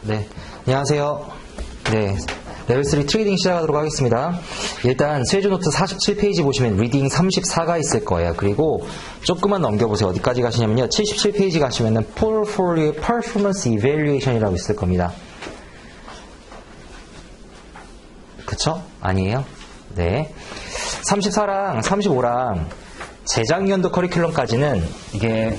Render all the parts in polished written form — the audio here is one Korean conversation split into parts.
네, 안녕하세요. 네, 레벨 3 트레이딩 시작하도록 하겠습니다. 일단 스웨즈 노트 47페이지 보시면 리딩 34가 있을 거예요. 그리고 조금만 넘겨보세요. 어디까지 가시냐면요. 77페이지 가시면은 Portfolio Performance Evaluation이라고 있을 겁니다. 그쵸? 아니에요? 네. 34랑 35랑 재작년도 커리큘럼까지는 이게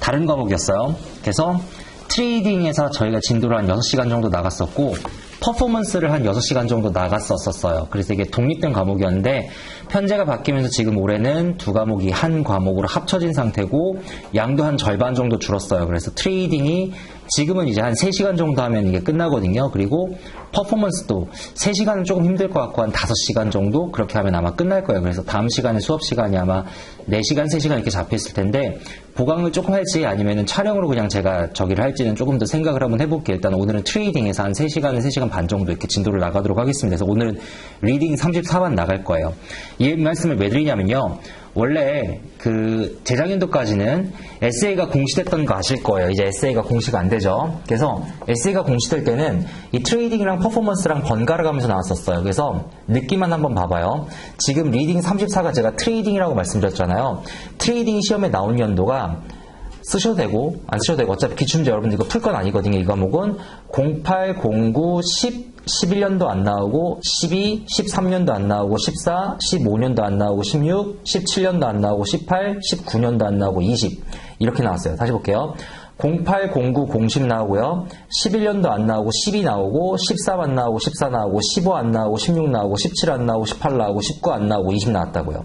다른 과목이었어요. 그래서 트레이딩에서 저희가 진도를 한 6시간 정도 나갔었고 퍼포먼스를 한 6시간 정도 나갔었어요. 그래서 이게 독립된 과목이었는데 편제가 바뀌면서 지금 올해는 두 과목이 한 과목으로 합쳐진 상태고 양도 한 절반 정도 줄었어요. 그래서 트레이딩이 지금은 이제 한 3시간 정도 하면 이게 끝나거든요. 그리고 퍼포먼스도 3시간은 조금 힘들 것 같고 한 5시간 정도 그렇게 하면 아마 끝날 거예요. 그래서 다음 시간에 수업 시간이 아마 4시간, 3시간 이렇게 잡혀있을 텐데 보강을 조금 할지 아니면은 촬영으로 그냥 제가 저기를 할지는 조금 더 생각을 한번 해볼게요. 일단 오늘은 트레이딩에서 한 3시간에 3시간 반 정도 이렇게 진도를 나가도록 하겠습니다. 그래서 오늘은 리딩 34반 나갈 거예요. 이 말씀을 왜 드리냐면요. 원래 그 재작년도까지는 SA가 공시됐던 거 아실 거예요. 이제 SA가 공시가 안 되죠. 그래서 SA가 공시될 때는 이 트레이딩이랑 퍼포먼스랑 번갈아 가면서 나왔었어요. 그래서 느낌만 한번 봐봐요. 지금 리딩 34가 제가 트레이딩이라고 말씀드렸잖아요. 트레이딩 시험에 나온 연도가 쓰셔도 되고 안 쓰셔도 되고 어차피 기출문제 여러분들 이거 풀 건 아니거든요. 이 과목은 08, 09, 10 11년도 안 나오고 12, 13년도 안 나오고 14, 15년도 안 나오고 16, 17년도 안 나오고 18, 19년도 안 나오고 20 이렇게 나왔어요. 다시 볼게요. 08, 09, 010 나오고요. 11년도 안 나오고 12 나오고 13 안 나오고 14 나오고 15 안 나오고 16 나오고 17 안 나오고 18 나오고 19 안 나오고 20 나왔다고요.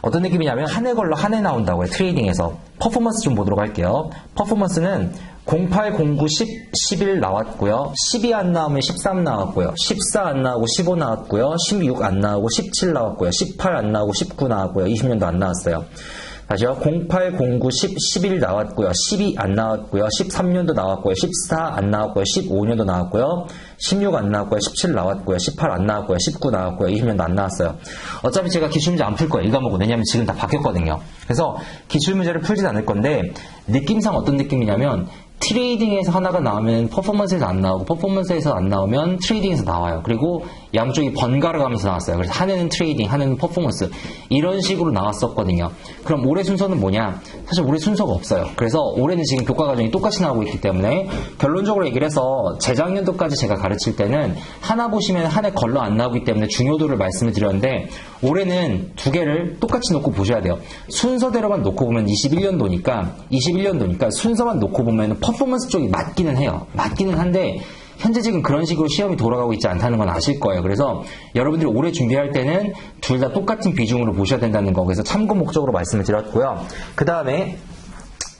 어떤 느낌이냐면 한 해 걸러 한 해 나온다고요. 트레이딩에서. 퍼포먼스 좀 보도록 할게요. 퍼포먼스는 08, 09, 10, 11 나왔고요. 12 안 나오면 13 나왔고요. 14 안 나오고 15 나왔고요. 16 안 나오고 17 나왔고요. 18 안 나오고 19 나왔고요. 20년도 안 나왔어요. 다시요. 08, 09, 10, 11 나왔고요. 12 안 나왔고요. 13년도 나왔고요. 14 안 나왔고요. 15년도 나왔고요. 16 안 나왔고요. 17 나왔고요. 18 안 나왔고요. 19 나왔고요. 20년도 안 나왔어요. 어차피 제가 기출문제 안 풀 거예요. 이 과목은. 왜냐면 지금 다 바뀌었거든요. 그래서 기출문제를 풀진 않을 건데 느낌상 어떤 느낌이냐면 트레이딩에서 하나가 나오면 퍼포먼스에서 안 나오고 퍼포먼스에서 안 나오면 트레이딩에서 나와요. 그리고 양쪽이 번갈아 가면서 나왔어요. 그래서 한 해는 트레이딩, 한 해는 퍼포먼스 이런 식으로 나왔었거든요. 그럼 올해 순서는 뭐냐? 사실 올해 순서가 없어요. 그래서 올해는 지금 교과 과정이 똑같이 나오고 있기 때문에 결론적으로 얘기를 해서 재작년도까지 제가 가르칠 때는 하나 보시면 한 해 걸러 안 나오기 때문에 중요도를 말씀을 드렸는데 올해는 두 개를 똑같이 놓고 보셔야 돼요. 순서대로만 놓고 보면 21년도니까 순서만 놓고 보면 퍼포먼스 쪽이 맞기는 해요. 맞기는 한데 현재 지금 그런 식으로 시험이 돌아가고 있지 않다는 건 아실 거예요. 그래서 여러분들이 올해 준비할 때는 둘 다 똑같은 비중으로 보셔야 된다는 거. 그래서 참고 목적으로 말씀을 드렸고요. 그 다음에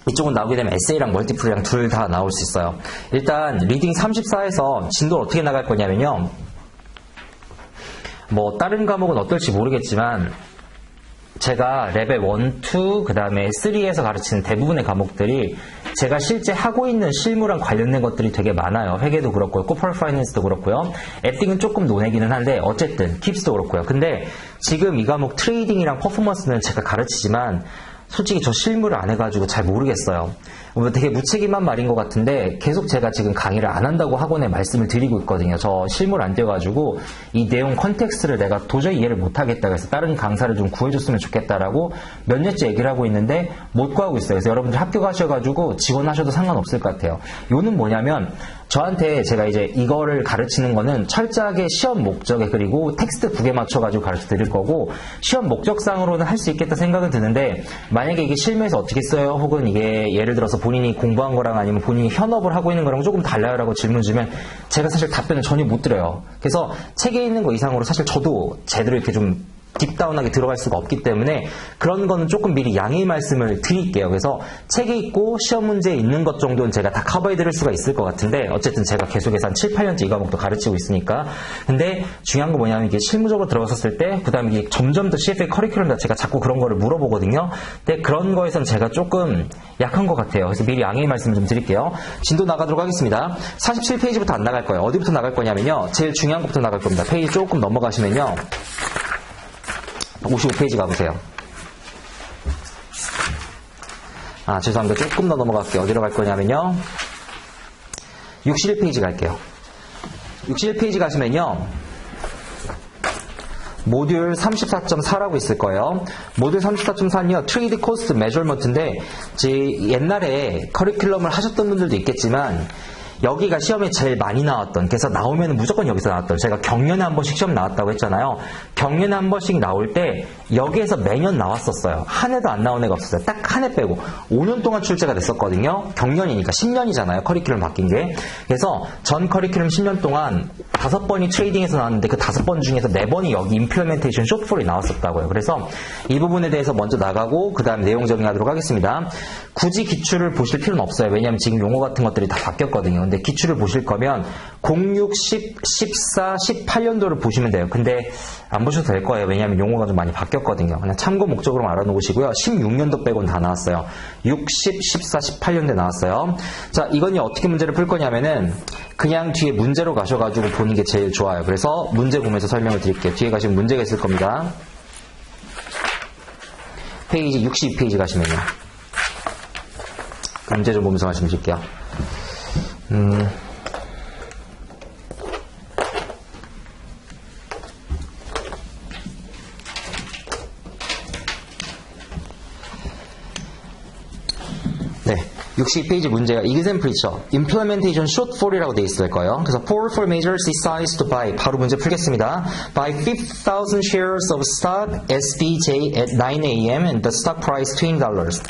이쪽은 나오게 되면 에세이랑 멀티플이랑 둘 다 나올 수 있어요. 일단 리딩 34에서 진도를 어떻게 나갈 거냐면요. 뭐 다른 과목은 어떨지 모르겠지만 제가 레벨 1, 2, 그 다음에 3에서 가르치는 대부분의 과목들이 제가 실제 하고 있는 실무랑 관련된 것들이 되게 많아요. 회계도 그렇고요. 코퍼레이트 파이낸스도 그렇고요. 에틱은 조금 논외기는 한데 어쨌든 킵스도 그렇고요. 근데 지금 이 과목 트레이딩이랑 퍼포먼스는 제가 가르치지만 솔직히 저 실무를 안 해가지고 잘 모르겠어요. 되게 무책임한 말인 것 같은데 계속 제가 지금 강의를 안 한다고 학원에 말씀을 드리고 있거든요. 저 실무를 안 떼어가지고 이 내용 컨텍스트를 내가 도저히 이해를 못하겠다. 그래서 다른 강사를 좀 구해줬으면 좋겠다라고 몇 년째 얘기를 하고 있는데 못 구하고 있어요. 그래서 여러분들 합격하셔가지고 지원하셔도 상관없을 것 같아요. 요는 뭐냐면 저한테 제가 이제 이거를 가르치는 거는 철저하게 시험 목적에 그리고 텍스트 북에 맞춰가지고 가르쳐 드릴 거고 시험 목적상으로는 할 수 있겠다 생각은 드는데 만약에 이게 실무에서 어떻게 써요? 혹은 이게 예를 들어서 본인이 공부한 거랑 아니면 본인이 현업을 하고 있는 거랑 조금 달라요 라고 질문 주면 제가 사실 답변을 전혀 못 드려요. 그래서 책에 있는 거 이상으로 사실 저도 제대로 이렇게 좀 딥다운하게 들어갈 수가 없기 때문에 그런 거는 조금 미리 양해의 말씀을 드릴게요. 그래서 책에 있고 시험 문제에 있는 것 정도는 제가 다 커버해 드릴 수가 있을 것 같은데 어쨌든 제가 계속해서 한 7, 8년째 이 과목도 가르치고 있으니까 근데 중요한 거 뭐냐면 이게 실무적으로 들어갔을 때 그 다음에 이게 점점 더 CFA 커리큘럼 자체가 자꾸 그런 거를 물어보거든요. 근데 그런 거에선 제가 조금 약한 것 같아요. 그래서 미리 양해의 말씀을 좀 드릴게요. 진도 나가도록 하겠습니다. 47페이지부터 안 나갈 거예요. 어디부터 나갈 거냐면요. 제일 중요한 것부터 나갈 겁니다. 페이지 조금 넘어가시면요. 55페이지 가보세요. 죄송합니다. 조금 더 넘어갈게요. 어디로 갈 거냐면요. 61페이지 갈게요. 61페이지 가시면요. 모듈 34.4라고 있을 거예요. 모듈 34.4는요, 트레이드 코스트 메저먼트인데, 옛날에 커리큘럼을 하셨던 분들도 있겠지만, 여기가 시험에 제일 많이 나왔던, 그래서 나오면 무조건 여기서 나왔던, 제가 경년에 한 번씩 시험 나왔다고 했잖아요. 경년에 한 번씩 나올 때 여기에서 매년 나왔었어요. 한 해도 안 나온 애가 없었어요. 딱 한 해 빼고 5년 동안 출제가 됐었거든요. 경년이니까 10년이잖아요. 커리큘럼 바뀐 게. 그래서 전 커리큘럼 10년 동안 5번이 트레이딩에서 나왔는데 그 5번 중에서 4번이 여기 임플리멘테이션 숏폴이 나왔었다고요. 그래서 이 부분에 대해서 먼저 나가고 그 다음 내용 정리하도록 하겠습니다. 굳이 기출을 보실 필요는 없어요. 왜냐하면 지금 용어 같은 것들이 다 바뀌었거든요. 근데 기출을 보실 거면 06, 10, 14, 18년도를 보시면 돼요. 근데 안 보셔도 될 거예요. 왜냐하면 용어가 좀 많이 바뀌었거든요. 그냥 참고 목적으로 알아놓으시고요. 16년도 빼고는 다 나왔어요. 6, 10, 14, 18년도에 나왔어요. 자, 이건요 어떻게 문제를 풀 거냐면은 그냥 뒤에 문제로 가셔가지고 보는 게 제일 좋아요. 그래서 문제 보면서 설명을 드릴게요. 뒤에 가시면 문제가 있을 겁니다. 페이지 62페이지 가시면요. 문제 좀 보면서 말씀 드릴게요. 네, 62페이지 문제가 example 있죠. implementation shortfall이라고 되어 있을 거예요. 그래서 for majors decides to buy. 바로 문제 풀겠습니다. Buy 5,000 shares of stock SBJ at 9 a.m. and the stock price $20.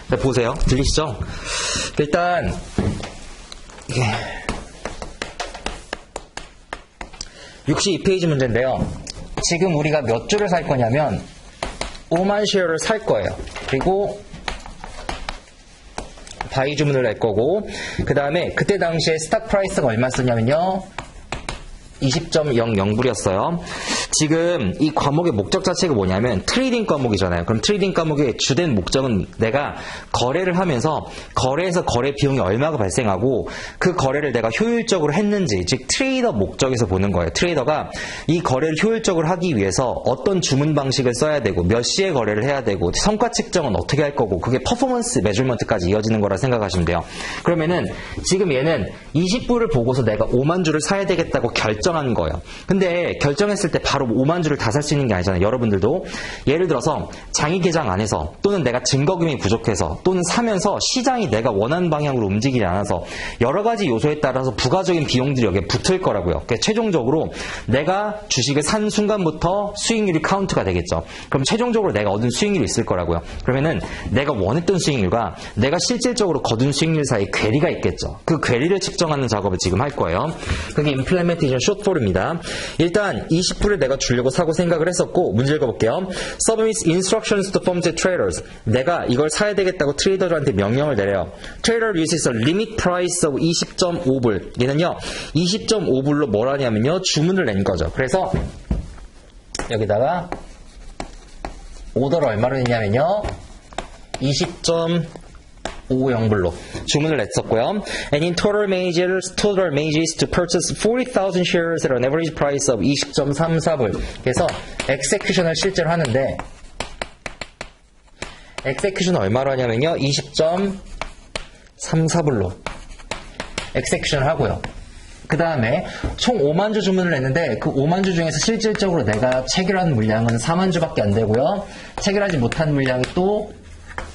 네, 보세요. 들리시죠? 일단 이게 62페이지 문제인데요. 지금 우리가 몇 주를 살 거냐면 5만 쉐어를 살 거예요. 그리고 바이 주문을 낼 거고 그 다음에 그때 당시에 스탁 프라이스가 얼마였냐면요 20.00불이었어요. 지금 이 과목의 목적 자체가 뭐냐면 트레이딩 과목이잖아요. 그럼 트레이딩 과목의 주된 목적은 내가 거래를 하면서 거래에서 거래 비용이 얼마가 발생하고 그 거래를 내가 효율적으로 했는지, 즉 트레이더 목적에서 보는 거예요. 트레이더가 이 거래를 효율적으로 하기 위해서 어떤 주문 방식을 써야 되고 몇 시에 거래를 해야 되고 성과 측정은 어떻게 할 거고 그게 퍼포먼스 매저먼트까지 이어지는 거라 생각하시면 돼요. 그러면은 지금 얘는 20불을 보고서 내가 5만 주를 사야 되겠다고 결정한 거예요. 근데 결정했을 때 바로 5만 주를 다 살 수 있는 게 아니잖아요. 여러분들도 예를 들어서 장이 개장 안 해서 또는 내가 증거금이 부족해서 또는 사면서 시장이 내가 원하는 방향으로 움직이지 않아서 여러 가지 요소에 따라서 부가적인 비용들이 여기에 붙을 거라고요. 그러니까 최종적으로 내가 주식을 산 순간부터 수익률이 카운트가 되겠죠. 그럼 최종적으로 내가 얻은 수익률이 있을 거라고요. 그러면은 내가 원했던 수익률과 내가 실질적으로 거둔 수익률 사이에 괴리가 있겠죠. 그 괴리를 측정하는 작업을 지금 할 거예요. 그게 implementation shortfall입니다. 일단 20불을 내가 주려고 사고 생각을 했었고 문제 읽어볼게요. Submits instructions to firm to traders. 내가 이걸 사야 되겠다고 트레이더들한테 명령을 내려요. Trader uses a limit price of 20.5불. 얘는요 20.5불로 뭘 하냐면요 주문을 낸 거죠. 그래서 여기다가 오더를 얼마로 냈냐면요 20.50불로 주문을 냈었고요. And in total majors to purchase 40,000 shares at an average price of 20.34불. 그래서 execution을 실제로 하는데 execution 얼마로 하냐면요 20.34불로 execution을 하고요. 그 다음에 총 5만 주 주문을 했는데 그 5만 주 중에서 실질적으로 내가 체결한 물량은 4만 주밖에 안 되고요. 체결하지 못한 물량이 또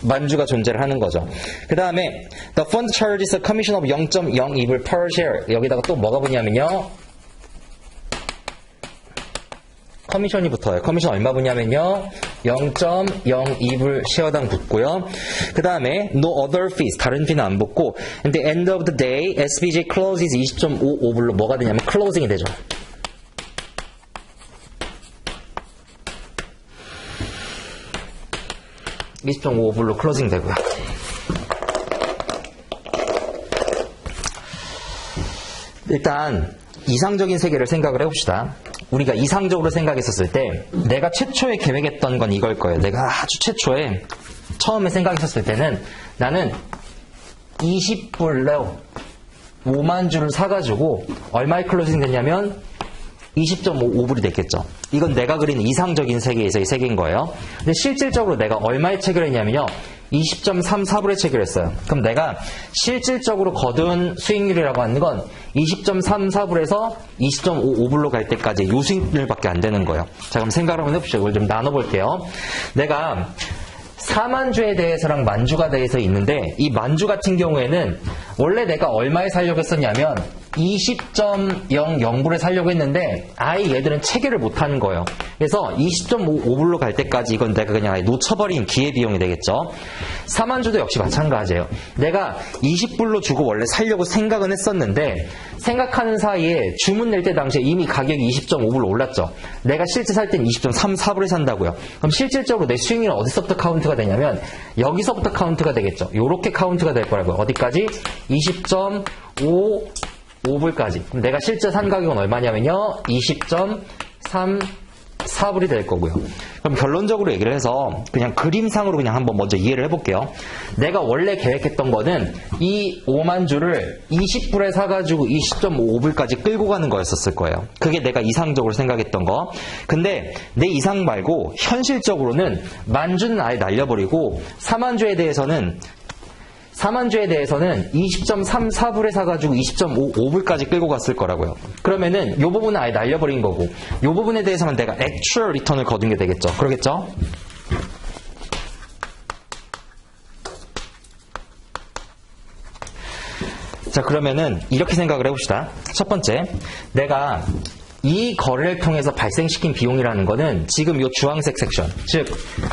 만주가 존재를 하는 거죠. 그 다음에 the fund charges a commission of 0.02불 per share. 여기다가 또 뭐가 붙냐면요 커미션이 붙어요. 커미션 얼마 붙냐면요 0.02불 쉐어당 붙고요. 그 다음에 no other fees 다른 피는 안 붙고 at the end of the day SBJ closes 20.55불로 뭐가 되냐면 closing이 되죠. $20.55불로 클로징 되고요. 일단 이상적인 세계를 생각을 해봅시다. 우리가 이상적으로 생각했었을 때 내가 최초에 계획했던 건 이걸 거예요. 내가 아주 최초에 처음에 생각했었을 때는 나는 20불로 5만 주를 사가지고 얼마에 클로징 됐냐면 20.55불이 됐겠죠. 이건 내가 그린 이상적인 세계에서의 세계인 거예요. 근데 실질적으로 내가 얼마에 체결했냐면요 20.34불에 체결했어요. 그럼 내가 실질적으로 거둔 수익률이라고 하는 건 20.34불에서 20.55불로 갈 때까지 요 수익률밖에 안 되는 거예요. 자, 그럼 생각을 한번 해보시죠. 이걸 좀 나눠볼게요. 내가 4만주에 대해서랑 만주가 대해서 있는데 이 만주 같은 경우에는 원래 내가 얼마에 살려고 했었냐면 20.00불에 살려고 했는데 아예 얘들은 체결을 못하는 거예요. 그래서 20.55불로 갈 때까지 이건 내가 그냥 아예 놓쳐버린 기회비용이 되겠죠. 4만주도 역시 마찬가지예요. 내가 20불로 주고 원래 살려고 생각은 했었는데 생각하는 사이에 주문 낼 때 당시에 이미 가격이 20.5불로 올랐죠. 내가 실제 살 때는 20.34불에 산다고요. 그럼 실질적으로 내 수익률은 어디서부터 카운트가 되냐면 여기서부터 카운트가 되겠죠. 요렇게 카운트가 될 거라고요. 어디까지? 20.55불까지. 그럼 내가 실제 산 가격은 얼마냐면요. 20.34불이 될 거고요. 그럼 결론적으로 얘기를 해서 그냥 그림상으로 그냥 한번 먼저 이해를 해볼게요. 내가 원래 계획했던 거는 이 5만 주를 20불에 사가지고 20.55불까지 끌고 가는 거였었을 거예요. 그게 내가 이상적으로 생각했던 거. 근데 내 이상 말고 현실적으로는 만 주는 아예 날려버리고 4만 주에 대해서는 20.34불에 사가지고 20.55불까지 끌고 갔을 거라고요. 그러면은 이 부분은 아예 날려버린 거고 이 부분에 대해서만 내가 액츄얼 리턴을 거둔 게 되겠죠. 그러겠죠? 자, 그러면은 이렇게 생각을 해봅시다. 첫 번째, 내가 이 거래를 통해서 발생시킨 비용이라는 거는 지금 이 주황색 섹션, 즉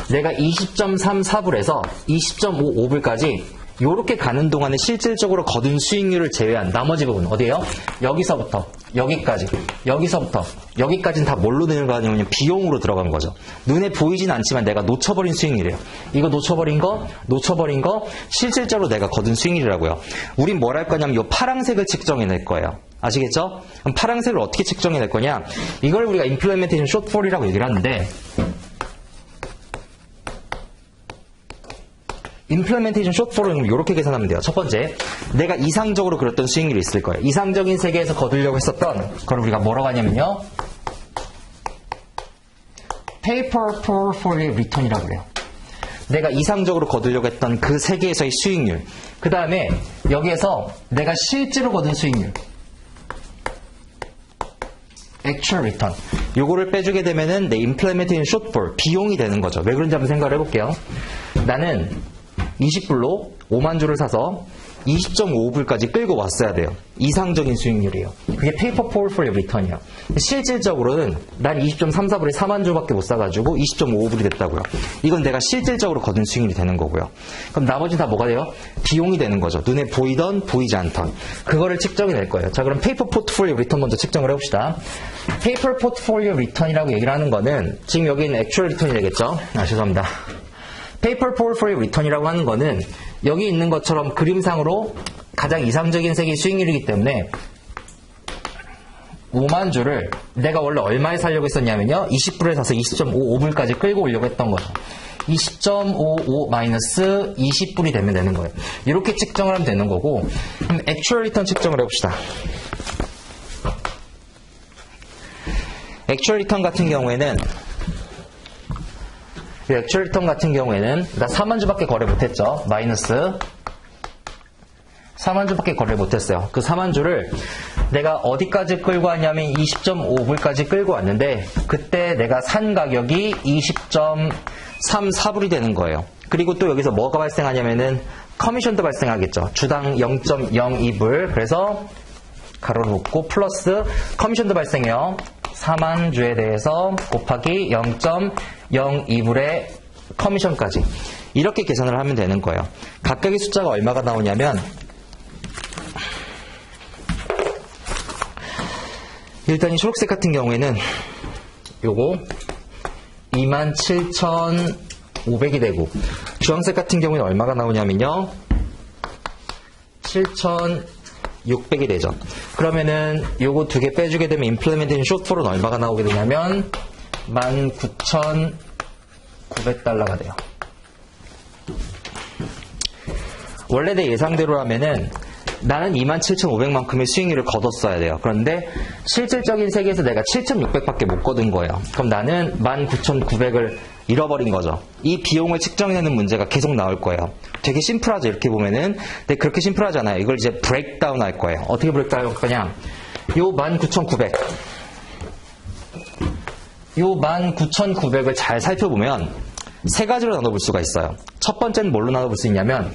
내가 20.34불에서 20.55불까지 요렇게 가는 동안에 실질적으로 거둔 수익률을 제외한 나머지 부분 어디예요? 여기서부터 여기까지, 여기서부터 여기까지는 다 뭘로 들어가냐면 비용으로 들어간 거죠. 눈에 보이진 않지만 내가 놓쳐버린 수익률이에요. 이거 놓쳐버린 거 실질적으로 내가 거둔 수익률이라고요. 우린 뭘 할 거냐면 이 파란색을 측정해낼 거예요. 아시겠죠? 그럼 파란색을 어떻게 측정해낼 거냐? 이걸 우리가 implementation shortfall이라고 얘기를 하는데 임플리멘테이션 숏폴은 이렇게 계산하면 돼요. 첫 번째, 내가 이상적으로 그렸던 수익률이 있을 거예요. 이상적인 세계에서 거두려고 했었던 그걸 우리가 뭐라고 하냐면요. Paper Portfolio Return이라고 그래요. 내가 이상적으로 거두려고 했던 그 세계에서의 수익률. 그 다음에 여기에서 내가 실제로 거둔 수익률. Actual Return. 요거를 빼주게 되면은 내 Implementation Shortfall, 비용이 되는 거죠. 왜 그런지 한번 생각을 해볼게요. 나는 20불로 5만 주를 사서 20.5불까지 끌고 왔어야 돼요. 이상적인 수익률이에요. 그게 페이퍼 포트폴리오 리턴이에요. 실질적으로는 난 20.34불에 4만 주밖에 못 사가지고 20.55불이 됐다고요. 이건 내가 실질적으로 거둔 수익률이 되는 거고요. 그럼 나머지 다 뭐가 돼요? 비용이 되는 거죠. 눈에 보이던 보이지 않던. 그거를 측정해낼 거예요. 자, 그럼 페이퍼 포트폴리오 리턴 먼저 측정을 해봅시다. 페이퍼 포트폴리오 리턴이라고 얘기를 하는 거는 지금 여기는 액츄얼 리턴이 되겠죠? 죄송합니다. 페이퍼 포트폴리오 리턴이라고 하는 거는 여기 있는 것처럼 그림상으로 가장 이상적인 세계의 수익률이기 때문에 5만 주를 내가 원래 얼마에 살려고 했었냐면요. 20불에 사서 20.55불까지 끌고 오려고 했던 거죠. 20.55 마이너스 20불이 되면 되는 거예요. 이렇게 측정을 하면 되는 거고, 그럼 액츄얼 리턴 측정을 해봅시다. 액츄얼 리턴 같은 경우에는 액츄얼 리턴 같은 경우에는 나 4만 주밖에 거래 못했죠. 마이너스 4만 주밖에 거래 못했어요. 그 4만 주를 내가 어디까지 끌고 왔냐면 20.5불까지 끌고 왔는데 그때 내가 산 가격이 20.34불이 되는 거예요. 그리고 또 여기서 뭐가 발생하냐면은 커미션도 발생하겠죠. 주당 0.02불. 그래서 가로를 묶고 플러스 커미션도 발생해요. 4만 주에 대해서 곱하기 0.02불의 커미션까지. 이렇게 계산을 하면 되는 거예요. 각각의 숫자가 얼마가 나오냐면 일단 이 초록색 같은 경우에는 요거 27,500이 되고 주황색 같은 경우에는 얼마가 나오냐면요 7,600이 되죠. 그러면은 요거 두 개 빼주게 되면 임플리멘테이션 숏폴은 얼마가 나오게 되냐면 19,900달러가 돼요. 원래 내 예상대로라면은 나는 27,500만큼의 수익률을 거뒀어야 돼요. 그런데 실질적인 세계에서 내가 7,600밖에 못 거둔 거예요. 그럼 나는 19,900을 잃어버린 거죠. 이 비용을 측정해내는 문제가 계속 나올 거예요. 되게 심플하죠. 이렇게 보면은. 근데 그렇게 심플하지 않아요. 이걸 이제 브레이크다운 할 거예요. 어떻게 브레이크다운 할 거냐. 요 19,900. 요 19,900을 잘 살펴보면 세 가지로 나눠볼 수가 있어요. 첫 번째는 뭘로 나눠볼 수 있냐면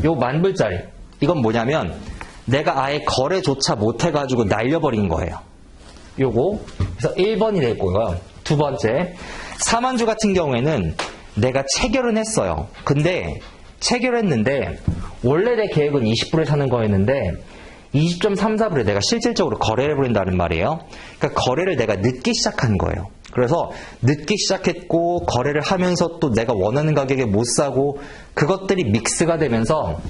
요 10,000불짜리. 이건 뭐냐면 내가 아예 거래조차 못해가지고 날려버린 거예요. 요거. 그래서 1번이 될 거고요. 두 번째, 40,000주 같은 경우에는 내가 체결은 했어요. 근데 체결했는데 원래 내 계획은 20불에 사는 거였는데 20.34불에 내가 실질적으로 거래를 해버린다는 말이에요. 그러니까 거래를 내가 늦게 시작한 거예요. 그래서 늦게 시작했고 거래를 하면서 또 내가 원하는 가격에 못 사고 그것들이 믹스가 되면서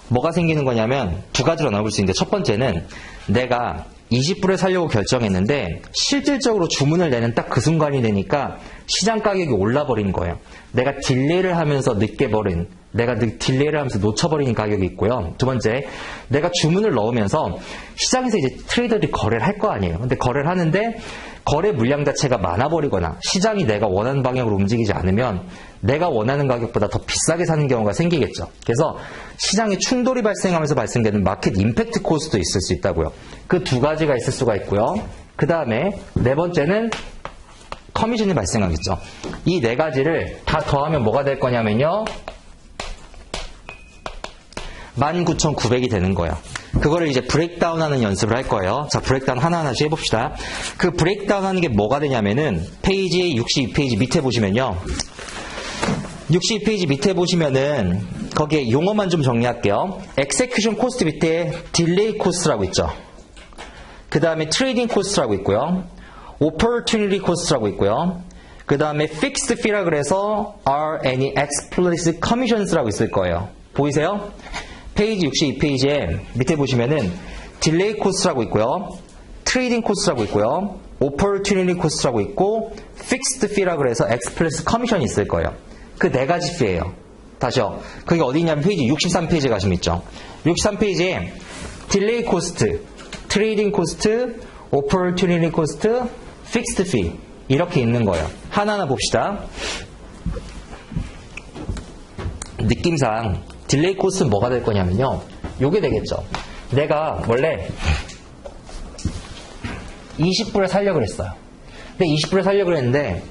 뭐가 생기는 거냐면 두 가지로 나눠볼 수 있는데 첫 번째는 내가 20불에 살려고 결정했는데 실질적으로 주문을 내는 딱 그 순간이 되니까 시장 가격이 올라버린 거예요. 내가 딜레이를 하면서 늦게 버린, 내가 딜레이를 하면서 놓쳐버리는 가격이 있고요. 두 번째, 내가 주문을 넣으면서 시장에서 이제 트레이더들이 거래를 할 거 아니에요. 근데 거래를 하는데 거래 물량 자체가 많아버리거나 시장이 내가 원하는 방향으로 움직이지 않으면 내가 원하는 가격보다 더 비싸게 사는 경우가 생기겠죠. 그래서 시장에 충돌이 발생하면서 발생되는 마켓 임팩트 코스도 있을 수 있다고요. 그 두 가지가 있을 수가 있고요. 그 다음에 네 번째는 커미션이 발생하겠죠. 이 네 가지를 다 더하면 뭐가 될 거냐면요. 19,900이 되는 거예요. 그거를 이제 브레이크다운 하는 연습을 할 거예요. 자, 브레이크다운 하나하나씩 해봅시다. 그 브레이크다운 하는 게 뭐가 되냐면은 페이지 62페이지 밑에 보시면요. 62페이지 밑에 보시면은 거기에 용어만 좀 정리할게요. execution cost 밑에 delay cost라고 있죠. 그 다음에 trading cost라고 있고요. opportunity cost라고 있고요. 그 다음에 fixed fee라 그래서 are any explicit commissions라고 있을 거예요. 보이세요? 페이지 62페이지에 밑에 보시면은 딜레이 코스트라고 있고요. 트레이딩 코스트라고 있고요. 오퍼튜니티 코스트라고 있고 픽스드 피라 그래서 explicit 커미션이 있을 거예요. 그 네 가지 피예요. 다시요. 그게 어디 있냐면 페이지 63페이지에 가시면 있죠. 63페이지에 딜레이 코스트, 트레이딩 코스트, 오퍼튜니티 코스트, 픽스드 피 이렇게 있는 거예요. 하나하나 봅시다. 느낌상 딜레이 코스트는 뭐가 될 거냐면요. 요게 되겠죠. 내가 원래 20불에 살려고 그랬어요. 근데 20불에 살려고 그랬는데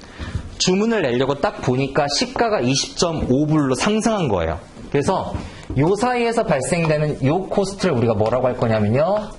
주문을 내려고 딱 보니까 시가가 20.5불로 상승한 거예요. 그래서 요 사이에서 발생되는 요 코스트를 우리가 뭐라고 할 거냐면요.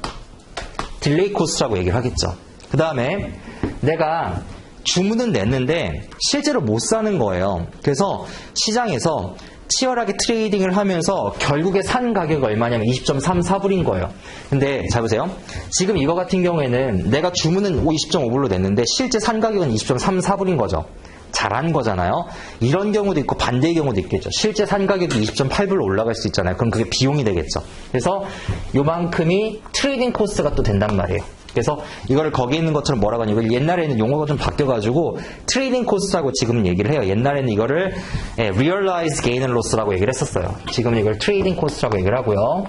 딜레이 코스트라고 얘기를 하겠죠. 그 다음에 내가 주문은 냈는데 실제로 못 사는 거예요. 그래서 시장에서 치열하게 트레이딩을 하면서 결국에 산 가격이 얼마냐면 20.34불인 거예요. 근데 잘 보세요. 지금 이거 같은 경우에는 내가 주문은 20.5불로 냈는데 실제 산 가격은 20.34불인 거죠. 잘한 거잖아요. 이런 경우도 있고 반대의 경우도 있겠죠. 실제 산 가격이 20.8불로 올라갈 수 있잖아요. 그럼 그게 비용이 되겠죠. 그래서 요만큼이 트레이딩 코스트가 또 된단 말이에요. 그래서 이거를 거기 있는 것처럼 뭐라고 하냐. 이걸 옛날에는 용어가 좀 바뀌어가지고 트레이딩 코스트라고 지금은 얘기를 해요. 옛날에는 이거를 realized gain and loss라고 얘기를 했었어요. 지금은 이걸 트레이딩 코스트라고 얘기를 하고요.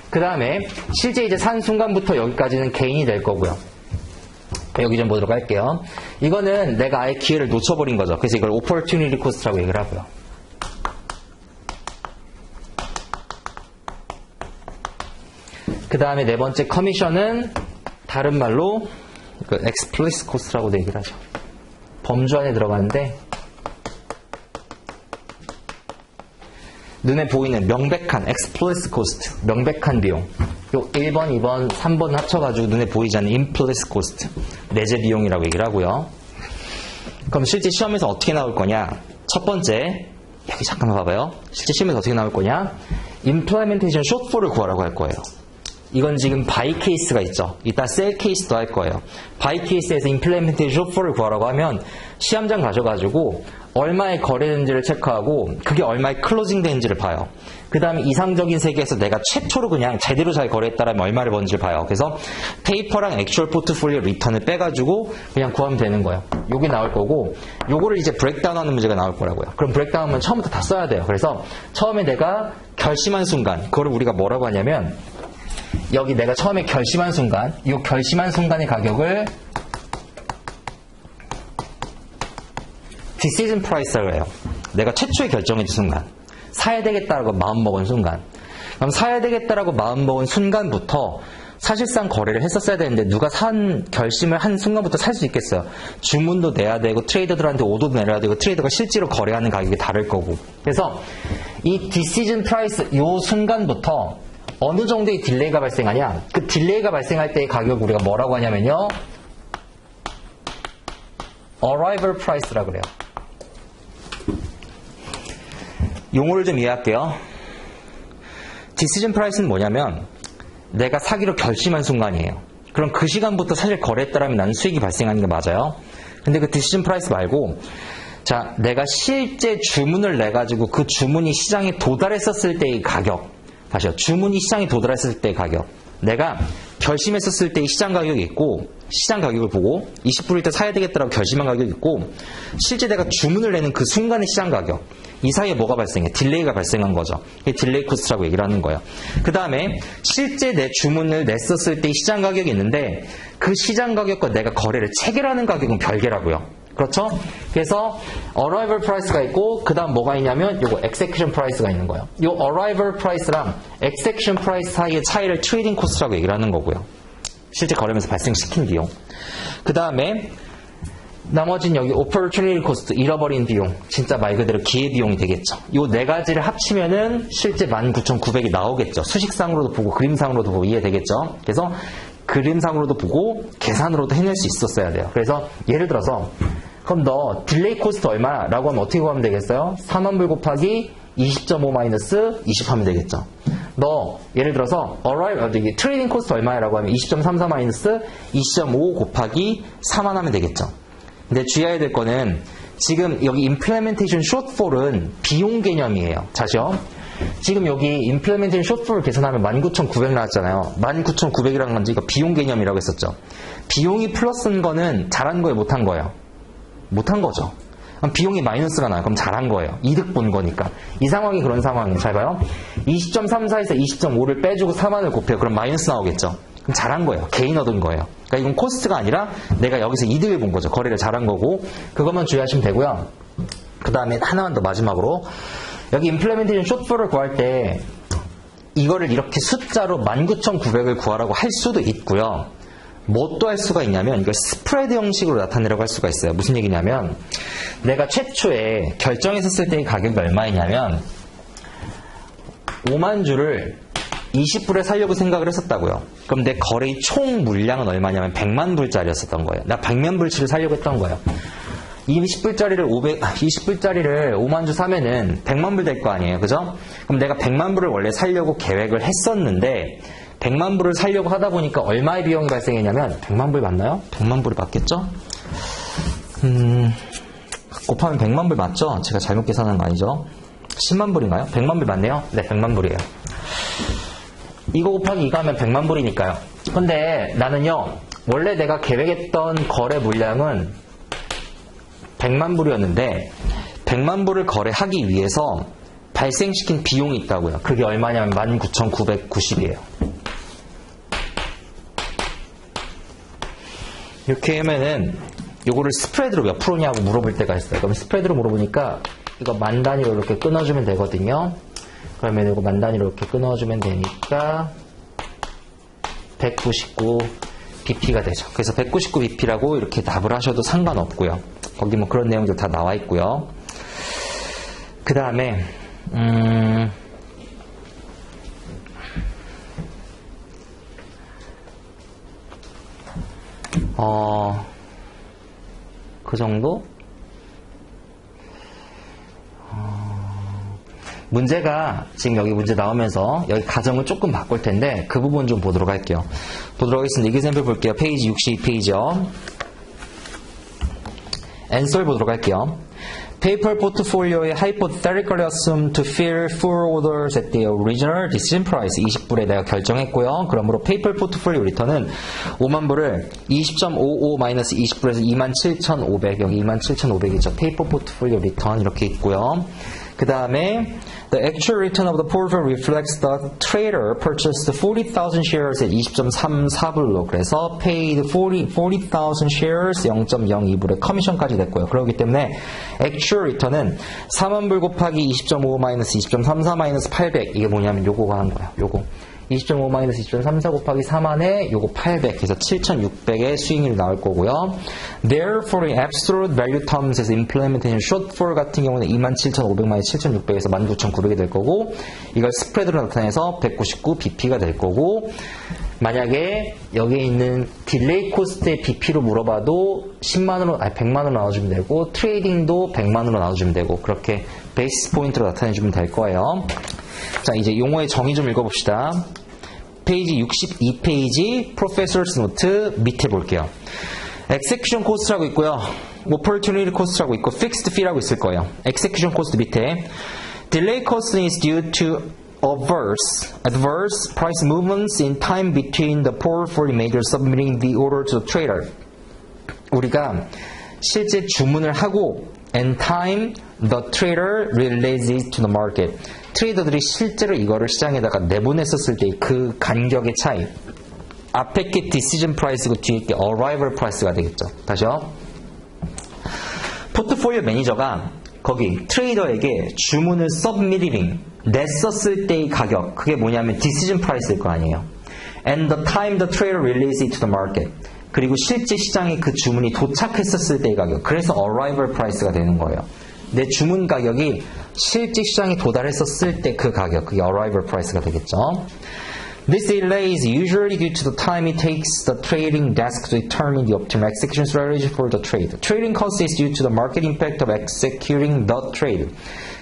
그 다음에 실제 이제 산 순간부터 여기까지는 개인이 될 거고요. 여기 좀 보도록 할게요. 이거는 내가 아예 기회를 놓쳐버린 거죠. 그래서 이걸 opportunity cost라고 얘기를 하고요. 그 다음에 네 번째 커미션은 다른 말로 그 explicit cost라고도 얘기를 하죠. 범주 안에 들어가는데 눈에 보이는 명백한 explicit cost, 명백한 비용. 요 1번, 2번, 3번 합쳐가지고 눈에 보이지 않는 implicit cost, 내재 비용이라고 얘기를 하고요. 그럼 실제 시험에서 어떻게 나올 거냐? 첫 번째, 여기 잠깐만 봐봐요. 실제 시험에서 어떻게 나올 거냐? implementation shortfall을 구하라고 할 거예요. 이건 지금 바이 케이스가 있죠. 이따 셀 케이스도 할 거예요. 바이 케이스에서 implementation shortfall을 구하라고 하면 시험장 가셔가지고 얼마에 거래된지를 체크하고 그게 얼마에 클로징 된지를 봐요. 그 다음에 이상적인 세계에서 내가 최초로 그냥 제대로 잘 거래했다라면 얼마를 번지를 봐요. 그래서 페이퍼랑 액츄얼 포트폴리오 리턴을 빼가지고 그냥 구하면 되는 거예요. 요게 나올 거고 요거를 이제 브레이크다운 하는 문제가 나올 거라고요. 그럼 브레이크다운은 처음부터 다 써야 돼요. 그래서 처음에 내가 결심한 순간 그거를 우리가 뭐라고 하냐면 여기 내가 처음에 결심한 순간 이 결심한 순간의 가격을 decision price라고 해요. 내가 최초에 결정해준 순간. 사야 되겠다라고 마음먹은 순간. 그럼 사야 되겠다라고 마음먹은 순간부터 사실상 거래를 했었어야 되는데 누가 결심을 한 순간부터 살 수 있겠어요. 주문도 내야 되고 트레이더들한테 오더도 내야 되고 트레이더가 실제로 거래하는 가격이 다를 거고. 그래서 이 decision price 요 순간부터 어느 정도의 딜레이가 발생하냐. 그 딜레이가 발생할 때의 가격을 우리가 뭐라고 하냐면요. arrival price라고 그래요. 용어를 좀 이해할게요. decision price는 뭐냐면 내가 사기로 결심한 순간이에요. 그럼 그 시간부터 사실 거래했다라면 나는 수익이 발생하는 게 맞아요. 근데 그 decision price 말고 자, 내가 실제 주문을 내가지고 그 주문이 시장에 도달했었을 때의 가격. 다시요. 주문이 시장에 도달했을 때의 가격. 내가 결심했었을 때의 시장 가격이 있고 시장 가격을 보고 20불일 때 사야 되겠다라고 결심한 가격이 있고 실제 내가 주문을 내는 그 순간의 시장 가격. 이 사이에 뭐가 발생해? 딜레이가 발생한 거죠. 이게 딜레이 코스트라고 얘기를 하는 거예요. 그 다음에 실제 내 주문을 냈었을 때의 시장 가격이 있는데 그 시장 가격과 내가 거래를 체결하는 가격은 별개라고요. 그렇죠? 그래서 arrival price가 있고 그 다음 뭐가 있냐면 요거 execution price가 있는 거예요. 요 arrival price랑 execution price 사이의 차이를 트레이딩 코스트라고 얘기를 하는 거고요. 실제 거래하면서 발생시킨 비용. 그 다음에 나머지는 여기 opportunity cost, 잃어버린 비용. 진짜 말 그대로 기회비용이 되겠죠. 요 네 가지를 합치면은 실제 19,900이 나오겠죠. 수식상으로도 보고 그림상으로도 보고 이해되겠죠. 그래서 그림상으로도 보고 계산으로도 해낼 수 있었어야 돼요. 그래서 예를 들어서 그럼 너 딜레이 코스트 얼마라고 하면 어떻게 구하면 되겠어요? 4만 불 곱하기 20.5 마이너스 20 하면 되겠죠. 너 예를 들어서 트레이딩 코스트 얼마라고 하면 20.34 마이너스 20.5 곱하기 4만 하면 되겠죠. 근데 주의해야 될 거는 지금 여기 implementation shortfall은 비용 개념이에요. 자시요. 지금 여기 implementation shortfall을 계산하면 19,900 나왔잖아요. 19,900이라는 건지 이거 비용 개념이라고 했었죠. 비용이 플러스인 거는 잘한 거예요, 못한 거예요? 못한 거죠. 그럼 비용이 마이너스가 나요. 그럼 잘한 거예요. 이득 본 거니까. 이 상황이 그런 상황이에요. 잘 봐요. 20.34에서 20.5를 빼주고 4만을 곱해요. 그럼 마이너스 나오겠죠. 그럼 잘한 거예요. 개인 얻은 거예요. 그러니까 이건 코스트가 아니라 내가 여기서 이득을 본 거죠. 거래를 잘한 거고. 그것만 주의하시면 되고요. 그 다음에 하나만 더 마지막으로. 여기 implementation shortfall을 구할 때 이거를 이렇게 숫자로 19,900을 구하라고 할 수도 있고요. 뭐 또 할 수가 있냐면 이걸 스프레드 형식으로 나타내라고 할 수가 있어요. 무슨 얘기냐면 내가 최초에 결정했었을 때의 가격이 얼마이냐면 5만 주를 20불에 살려고 생각을 했었다고요. 그럼 내 거래의 총 물량은 얼마냐면 100만 불짜리였었던 거예요. 나 100만 불치를 살려고 했던 거예요. 20불짜리를 20불짜리를 5만 주 사면은 100만 불 될 거 아니에요. 그죠? 그럼 내가 100만 불을 원래 살려고 계획을 했었는데 100만 불을 살려고 하다 보니까 얼마의 비용이 발생했냐면 100만 불 맞나요? 100만 불이 맞겠죠? 곱하면 100만 불 맞죠? 제가 잘못 계산한 거 아니죠? 10만 불인가요? 100만 불 맞네요? 네, 100만 불이에요. 이거 곱하기 이거 하면 100만 불이니까요. 근데 나는요, 원래 내가 계획했던 거래 물량은 100만 불이었는데 100만 불을 거래하기 위해서 발생시킨 비용이 있다고요. 그게 얼마냐면 19,990이에요. 이렇게 하면은 요거를 스프레드로 몇 프로냐고 물어볼 때가 있어요. 그럼 스프레드로 물어보니까 이거 만 단위로 이렇게 끊어주면 되거든요. 그러면 이거 만 단위로 이렇게 끊어주면 되니까 199 BP가 되죠. 그래서 199 BP라고 이렇게 답을 하셔도 상관없고요. 거기 뭐 그런 내용들 다 나와 있고요. 그 다음에 그 정도? 문제가 지금 여기 문제 나오면서 여기 가정을 조금 바꿀 텐데 그 부분 좀 보도록 할게요. 보도록 하겠습니다. example 볼게요. 페이지 62페이지요. answer 보도록 할게요. Paper portfolio에 hypothetically assumed to fill full orders at the original decision price 20불에 내가 결정했고요. 그러므로 paper portfolio return은 5만 불을 20.55-20불에서 27,500 여기 27,500이죠. paper portfolio return 이렇게 있고요. 그 다음에 The actual return of the portfolio reflects the trader purchased 40,000 shares at 20.34불로 그래서 paid 40,000 shares 0.02불에 커미션까지 됐고요. 그렇기 때문에 actual return은 40,000불 곱하기 20.5 마이너스 20.34 마이너스 800 이게 뭐냐면 요거가 한 거야. 요거 20.5 마이너스 20.34 곱하기 4만에 요거 800 해서 7,600의 수익률이 나올 거고요. Therefore, in absolute value terms에서 implementation shortfall 같은 경우는 27,500 마이너스 7,600에서 19,900이 될 거고 이걸 스프레드로 나타내서 199 BP가 될 거고 만약에 여기에 있는 딜레이 코스트의 BP로 물어봐도 10만원으로, 아니 100만원으로 나눠주면 되고 트레이딩도 100만원으로 나눠주면 되고 그렇게 베이스 포인트로 나타내주면 될 거예요. 자, 이제 용어의 정의 좀 읽어봅시다. 페이지 62페이지 Professor's Note 밑에 볼게요. Execution Cost라고 있고요. Opportunity Cost라고 있고 Fixed Fee라고 있을 거예요. Execution Cost 밑에 Delay Cost is due to adverse price movements in time between the portfolio manager submitting the order to the trader. 우리가 실제 주문을 하고 and time the trader releases to the market. 트레이더들이 실제로 이거를 시장에다가 내보냈었을 때 그 간격의 차이. 앞에 게 decision price고 뒤에 게 arrival price가 되겠죠. 다시요. 포트폴리오 매니저가 거기 트레이더에게 주문을 submitting 냈었을 때의 가격 그게 뭐냐면 decision price일 거 아니에요. And the time the trader releases it to the market. 그리고 실제 시장에 그 주문이 도착했었을 때의 가격. 그래서 arrival price가 되는 거예요. 내 주문 가격이 실제 시장에 도달했었을 때 그 가격, 그게 arrival price가 되겠죠. This delay is usually due to the time it takes the trading desk to determine the optimal execution strategy for the trade. Trading cost is due to the market impact of executing the trade.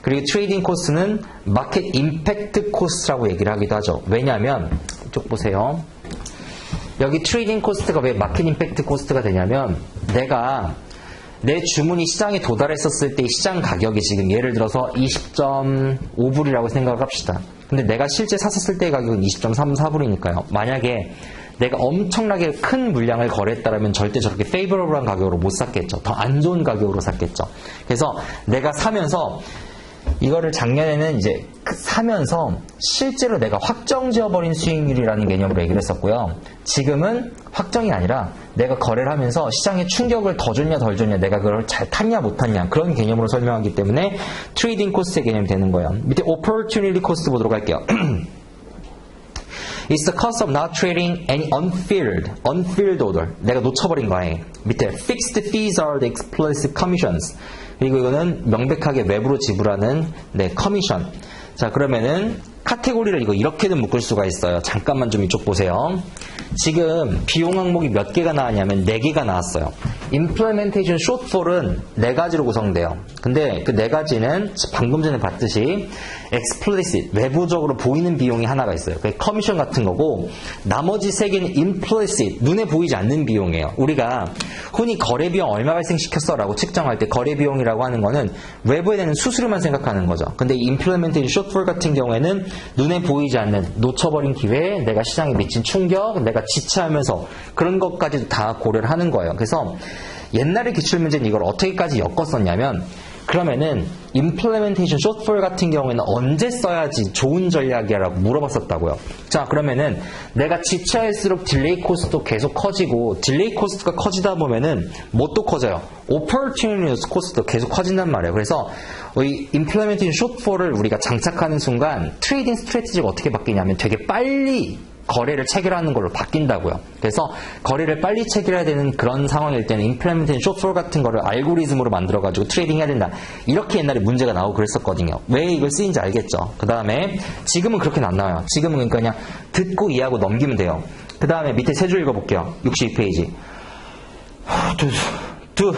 그리고 트레이딩 코스트는 마켓 임팩트 코스트라고 얘기를 하기도 하죠. 왜냐하면 이쪽 보세요. 여기 트레이딩 코스트가 왜 마켓 임팩트 코스트가 되냐면 내가 내 주문이 시장에 도달했었을 때 시장 가격이 지금 예를 들어서 20.5불이라고 생각을 합시다. 근데 내가 실제 샀었을 때의 가격은 20.34불이니까요. 만약에 내가 엄청나게 큰 물량을 거래했다면 절대 저렇게 페이버러블한 가격으로 못 샀겠죠. 더 안 좋은 가격으로 샀겠죠. 그래서 내가 사면서 이거를 작년에는 이제 사면서 실제로 내가 확정지어버린 수익률이라는 개념으로 얘기를 했었고요. 지금은 확정이 아니라 내가 거래를 하면서 시장에 충격을 더 줬냐 덜 줬냐 내가 그걸 잘 탔냐 못 탔냐 그런 개념으로 설명하기 때문에 트레이딩 코스트의 개념이 되는 거예요. 밑에 opportunity cost 보도록 할게요. It's the cost of not trading any unfilled order. 내가 놓쳐버린 거예요. 밑에 fixed fees are the explicit commissions. 그리고 이거는 명백하게 외부로 지불하는 커미션. 자, 그러면은 카테고리를 이거 이렇게도 묶을 수가 있어요. 잠깐만 좀 이쪽 보세요. 지금 비용 항목이 몇 개가 나왔냐면 4개가 나왔어요. Implementation shortfall은 4가지로 구성돼요. 근데 그 4가지는 방금 전에 봤듯이 explicit, 외부적으로 보이는 비용이 하나가 있어요. 그게 커미션 같은 거고 나머지 3개는 implicit, 눈에 보이지 않는 비용이에요. 우리가 흔히 거래 비용 얼마 발생시켰어 라고 측정할 때 거래 비용이라고 하는 거는 외부에 대는 수수료만 생각하는 거죠. 근데 implementation shortfall 같은 경우에는 눈에 보이지 않는 놓쳐버린 기회, 내가 시장에 미친 충격, 내가 지체하면서 그런 것까지도 다 고려를 하는 거예요. 그래서 옛날에 기출문제는 이걸 어떻게까지 엮었었냐면 그러면은 implementation shortfall 같은 경우에는 언제 써야지 좋은 전략이라고 물어봤었다고요. 자, 그러면은 내가 지체할수록 딜레이 코스트도 계속 커지고 딜레이 코스트가 커지다 보면은 뭣도 커져요? opportunity 코스트도 계속 커진단 말이에요. 그래서 이 implementation shortfall을 우리가 장착하는 순간 트레이딩 스트래티지가 어떻게 바뀌냐면 되게 빨리 거래를 체결하는 걸로 바뀐다고요. 그래서 거래를 빨리 체결해야 되는 그런 상황일 때는 implementation shortfall 같은 거를 알고리즘으로 만들어가지고 트레이딩 해야 된다. 이렇게 옛날에 문제가 나오고 그랬었거든요. 왜 이걸 쓰인지 알겠죠? 그 다음에 지금은 그렇게는 안 나와요. 지금은 그러니까 그냥 듣고 이해하고 넘기면 돼요. 그 다음에 밑에 세 줄 읽어볼게요. 62페이지. To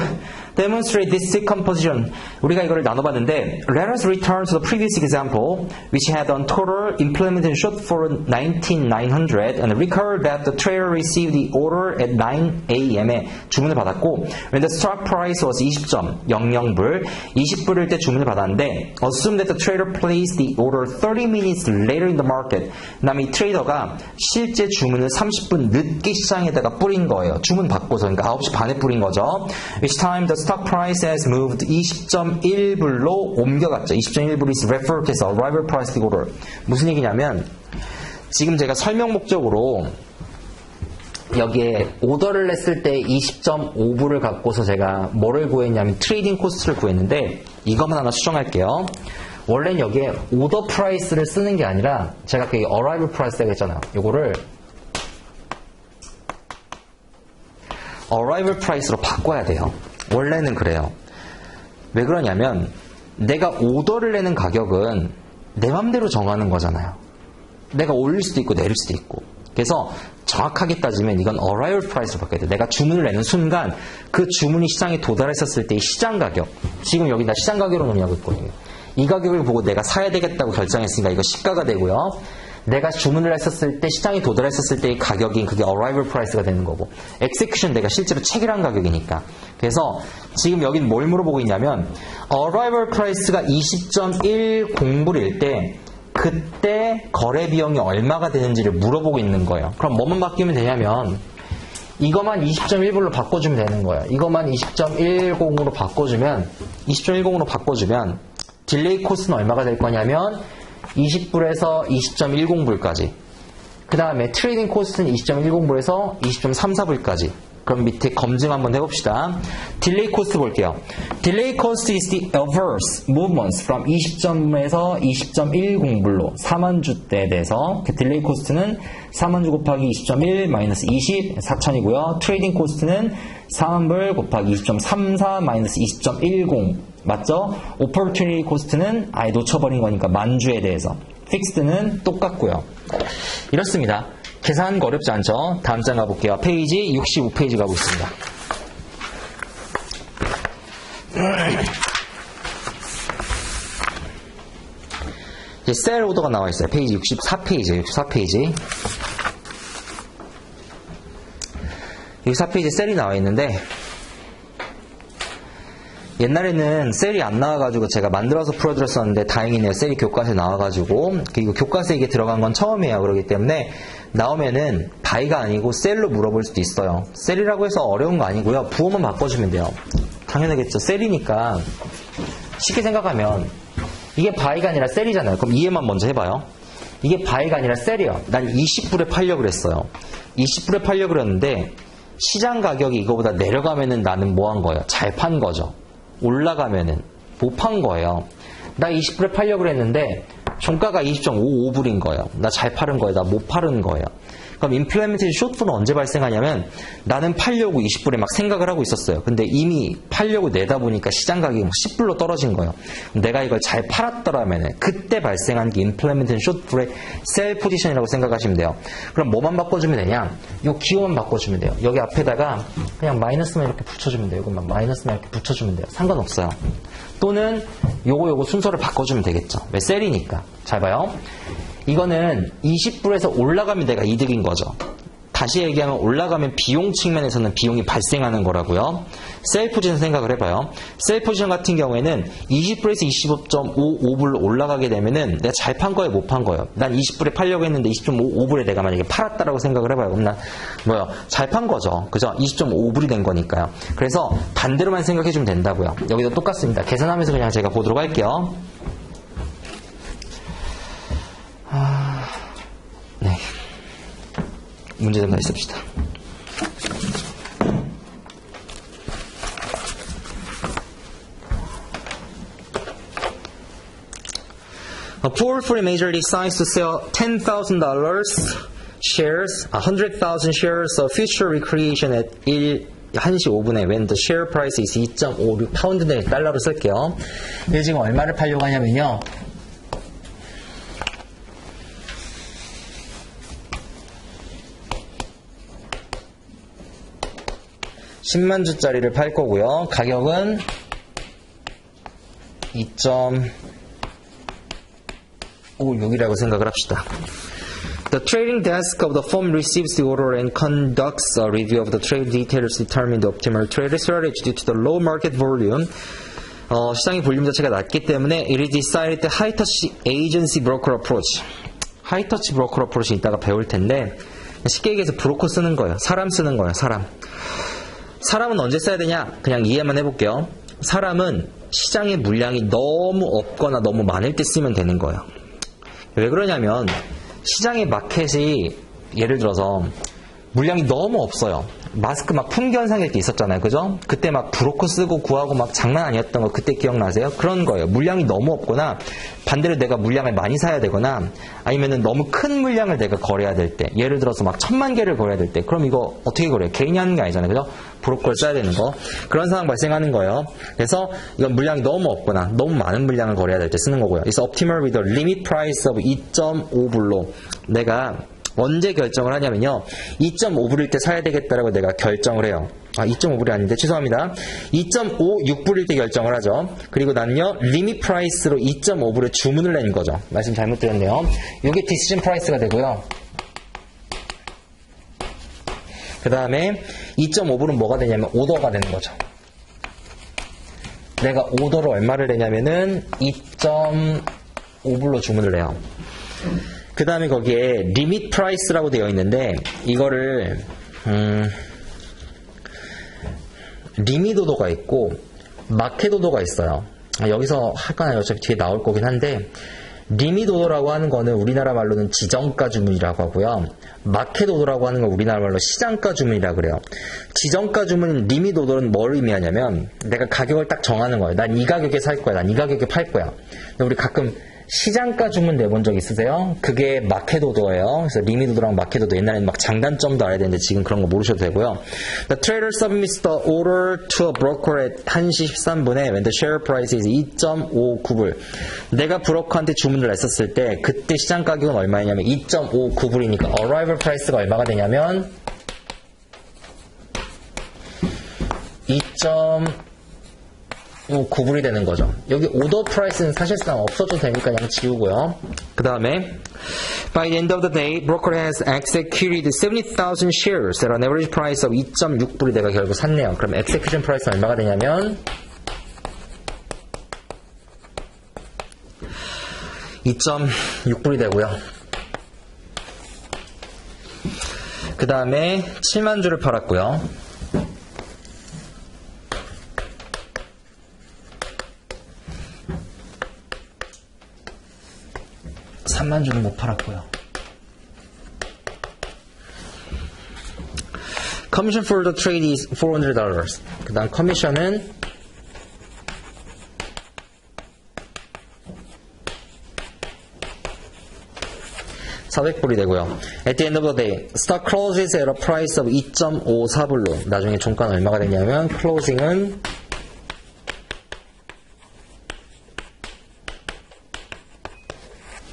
demonstrate this decomposition, 우리가 이거를 나눠봤는데 let us return to the previous example which had on total implementation shortfall 19,900 and recall that the trader received the order at 9 a.m.에 주문을 받았고 when the stock price was 20.00불 20불일 때 주문을 받았는데 assume that the trader placed the order 30 minutes later in the market. 그다음에 이 트레이더가 실제 주문을 30분 늦게 시장에다가 뿌린 거예요. 주문 받고서 그러니까 9시 반에 뿌린 거죠. Which time the stock price has moved 20.1불로 옮겨갔죠. 20.1불 is referred as arrival price order. 무슨 얘기냐면 지금 제가 설명 목적으로 여기에 오더를 냈을 때 20.5불을 갖고서 제가 뭐를 구했냐면 트레이딩 코스트를 구했는데 이것만 하나 수정할게요. 원래는 여기에 오더 프라이스를 쓰는 게 아니라 제가 그 arrival price라고 했잖아요. 이거를 arrival price로 바꿔야 돼요. 원래는 그래요. 왜 그러냐면 내가 오더를 내는 가격은 내 맘대로 정하는 거잖아요. 내가 올릴 수도 있고 내릴 수도 있고. 그래서 정확하게 따지면 이건 arrival price로 바꿔야 돼. 내가 주문을 내는 순간 그 주문이 시장에 도달했었을 때의 시장 가격. 지금 여기 나 시장 가격으로 논의하고 있거든요. 이 가격을 보고 내가 사야 되겠다고 결정했으니까 이거 시가가 되고요. 내가 주문을 했었을 때 시장에 도달했었을 때의 가격인 그게 arrival price가 되는 거고 execution 내가 실제로 체결한 가격이니까. 그래서 지금 여긴 뭘 물어보고 있냐면 arrival price가 20.10불일 때 그때 거래 비용이 얼마가 되는지를 물어보고 있는 거예요. 그럼 뭐만 바뀌면 되냐면 이것만 20.1불로 바꿔주면 되는 거예요. 이것만 20.10으로 바꿔주면 딜레이 코스트는 얼마가 될 거냐면 20불에서 20.10불까지. 그 다음에 트레이딩 코스트는 20.10불에서 20.34불까지. 그럼 밑에 검증 한번 해봅시다. 딜레이 코스트 볼게요. 딜레이 코스트 is the adverse movements from 20점에서 20.10불로 4만주 때 돼서 그 딜레이 코스트는 4만주 곱하기 20.1 마이너스 20 4천이고요. 트레이딩 코스트는 4만불 곱하기 20.34 마이너스 20.10 맞죠? opportunity 코스트는 아예 놓쳐버린 거니까 만주에 대해서 픽스드는 똑같고요. 이렇습니다. 계산하는 거 어렵지 않죠? 다음 장 가볼게요. 페이지 65페이지 가고 있습니다. 이제 셀 오더가 나와 있어요. 페이지 64페이지. 64페이지 셀이 나와 있는데 옛날에는 셀이 안 나와가지고 제가 만들어서 풀어드렸었는데 다행이네요. 셀이 교과서에 나와가지고 그리고 교과서에 이게 들어간 건 처음이에요. 그렇기 때문에 나오면은 바이가 아니고 셀로 물어볼 수도 있어요. 셀이라고 해서 어려운 거 아니고요. 부호만 바꿔주면 돼요. 당연하겠죠. 셀이니까 쉽게 생각하면 이게 바이가 아니라 셀이잖아요. 그럼 이해만 먼저 해봐요. 이게 바이가 아니라 셀이에요. 난 20불에 팔려고 그랬어요. 20불에 팔려고 그랬는데 시장 가격이 이거보다 내려가면은 나는 뭐 한 거예요? 잘 판 거죠. 올라가면은 못 판 거예요. 나 20불에 팔려고 그랬는데 종가가 20.55불인 거예요. 나 잘 팔은 거예요. 나 못 팔은 거예요. 그럼 임플레멘테이션 숏불은 언제 발생하냐면 나는 팔려고 20불에 막 생각을 하고 있었어요. 근데 이미 팔려고 내다 보니까 시장 가격이 10불로 떨어진 거예요. 내가 이걸 잘 팔았더라면 그때 발생한 게 임플레멘테이션 숏불의 셀 포지션이라고 생각하시면 돼요. 그럼 뭐만 바꿔주면 되냐? 요 기호만 바꿔주면 돼요. 여기 앞에다가 그냥 마이너스만 이렇게 붙여주면 돼요. 이것만 마이너스만 이렇게 붙여주면 돼요. 상관없어요. 또는 요거 순서를 바꿔주면 되겠죠. 왜 셀이니까. 잘 봐요. 이거는 20불에서 올라가면 내가 이득인 거죠. 다시 얘기하면 올라가면 비용 측면에서는 비용이 발생하는 거라고요. 셀 포지션 생각을 해봐요. 셀 포지션 같은 경우에는 20불에서 25.55불로 올라가게 되면은 내가 잘 판 거예요, 못 판 거예요. 난 20불에 팔려고 했는데 20.55불에 내가 만약에 팔았다라고 생각을 해봐요. 그럼 난 잘 판 거죠. 그죠? 20.5불이 된 거니까요. 그래서 반대로만 생각해주면 된다고요. 여기도 똑같습니다. 계산하면서 그냥 제가 보도록 할게요. 네. 문제 좀 더 있읍시다. A powerful major decides to sell $10,000 shares, 100,000 shares of future recreation at 1시 5분에 when the share price is 2.56 파운드 대 달러로 쓸게요. 이게 지금 얼마를 팔려고 하냐면요. 10만 주짜리를 팔 거고요. 가격은 2.56이라고 생각을 합시다. The trading desk of the firm receives the order and conducts a review of the trade details to determine the optimal trade strategy due to the low market volume. 시장의 볼륨 자체가 낮기 때문에 it is decided the high-touch agency broker approach. high-touch broker approach는 이따가 배울 텐데 쉽게 얘기해서 브로커 쓰는 거예요. 사람 쓰는 거예요. 사람. 사람은 언제 써야 되냐? 그냥 이해만 해볼게요. 사람은 시장의 물량이 너무 없거나 너무 많을 때 쓰면 되는 거예요. 왜 그러냐면 시장의 마켓이 예를 들어서 물량이 너무 없어요. 마스크 막 품귀현상일 때 있었잖아요. 그죠? 그때 막 브로커 쓰고 구하고 막 장난 아니었던 거 그때 기억나세요? 그런 거예요. 물량이 너무 없거나 반대로 내가 물량을 많이 사야 되거나 아니면은 너무 큰 물량을 내가 거래해야 될 때, 예를 들어서 막 1000만 개를 거래해야 될 때, 그럼 이거 어떻게 거래해요? 개인이 하는 게 아니잖아요. 그죠? 브로커를 써야 되는 거. 그런 상황 발생하는 거예요. 그래서 이건 물량이 너무 없거나 너무 많은 물량을 거래해야 될 때 쓰는 거고요. It's optimal with a limit price of 2.5불로 내가 언제 결정을 하냐면요. 2.5불일 때 사야 되겠다라고 내가 결정을 해요. 2.5불이 아닌데 죄송합니다. 2.56불일 때 결정을 하죠. 그리고 나는요. 리밋 프라이스로 2.5불에 주문을 내는 거죠. 말씀 잘못 드렸네요. 이게 디시전 프라이스가 되고요. 그 다음에 2.5불은 뭐가 되냐면 오더가 되는 거죠. 내가 오더를 얼마를 내냐면은 2.5불로 주문을 해요. 그 다음에 거기에 리밋 프라이스라고 되어 있는데 이거를 리밋 오더가 있고 마켓 오더가 있어요. 여기서 할까요? 어차피 뒤에 나올 거긴 한데 리밋 오더라고 하는 거는 우리나라 말로는 지정가 주문이라고 하고요. 마켓 오더라고 하는 건 우리나라 말로 시장가 주문이라고 그래요. 지정가 주문 리밋 오더는 뭘 의미하냐면 내가 가격을 딱 정하는 거예요. 난 이 가격에 살 거야. 난 이 가격에 팔 거야. 근데 우리 가끔 시장가 주문 내본 적 있으세요? 그게 마켓 오더예요. 그래서 리밋 오더랑 마켓 오더 옛날에는 막 장단점도 알아야 되는데 지금 그런 거 모르셔도 되고요. The trader submits the order to a broker at 1시 13분에 when the share price is 2.59불. 내가 브로커한테 주문을 했었을 때 그때 시장 가격은 얼마냐면 2.59불이니까 arrival price가 얼마가 되냐면 2.59불이 되는 거죠. 여기 오더 프라이스는 사실상 없어도 되니까 그냥 지우고요. 그 다음에 By the end of the day, broker has executed 70,000 shares at an average price of 2.6불이 내가 결국 샀네요. 그럼 execution price는 얼마가 되냐면 2.6불이 되고요. 그 다음에 7만 주를 팔았고요. 3만 주는 못 팔았고요. Commission for the trade is $400. 그 다음 커미션은 $400불이 되고요. At the end of the day, stock closes at a price of 2.54불로 나중에 종가는 얼마가 되냐면 closing은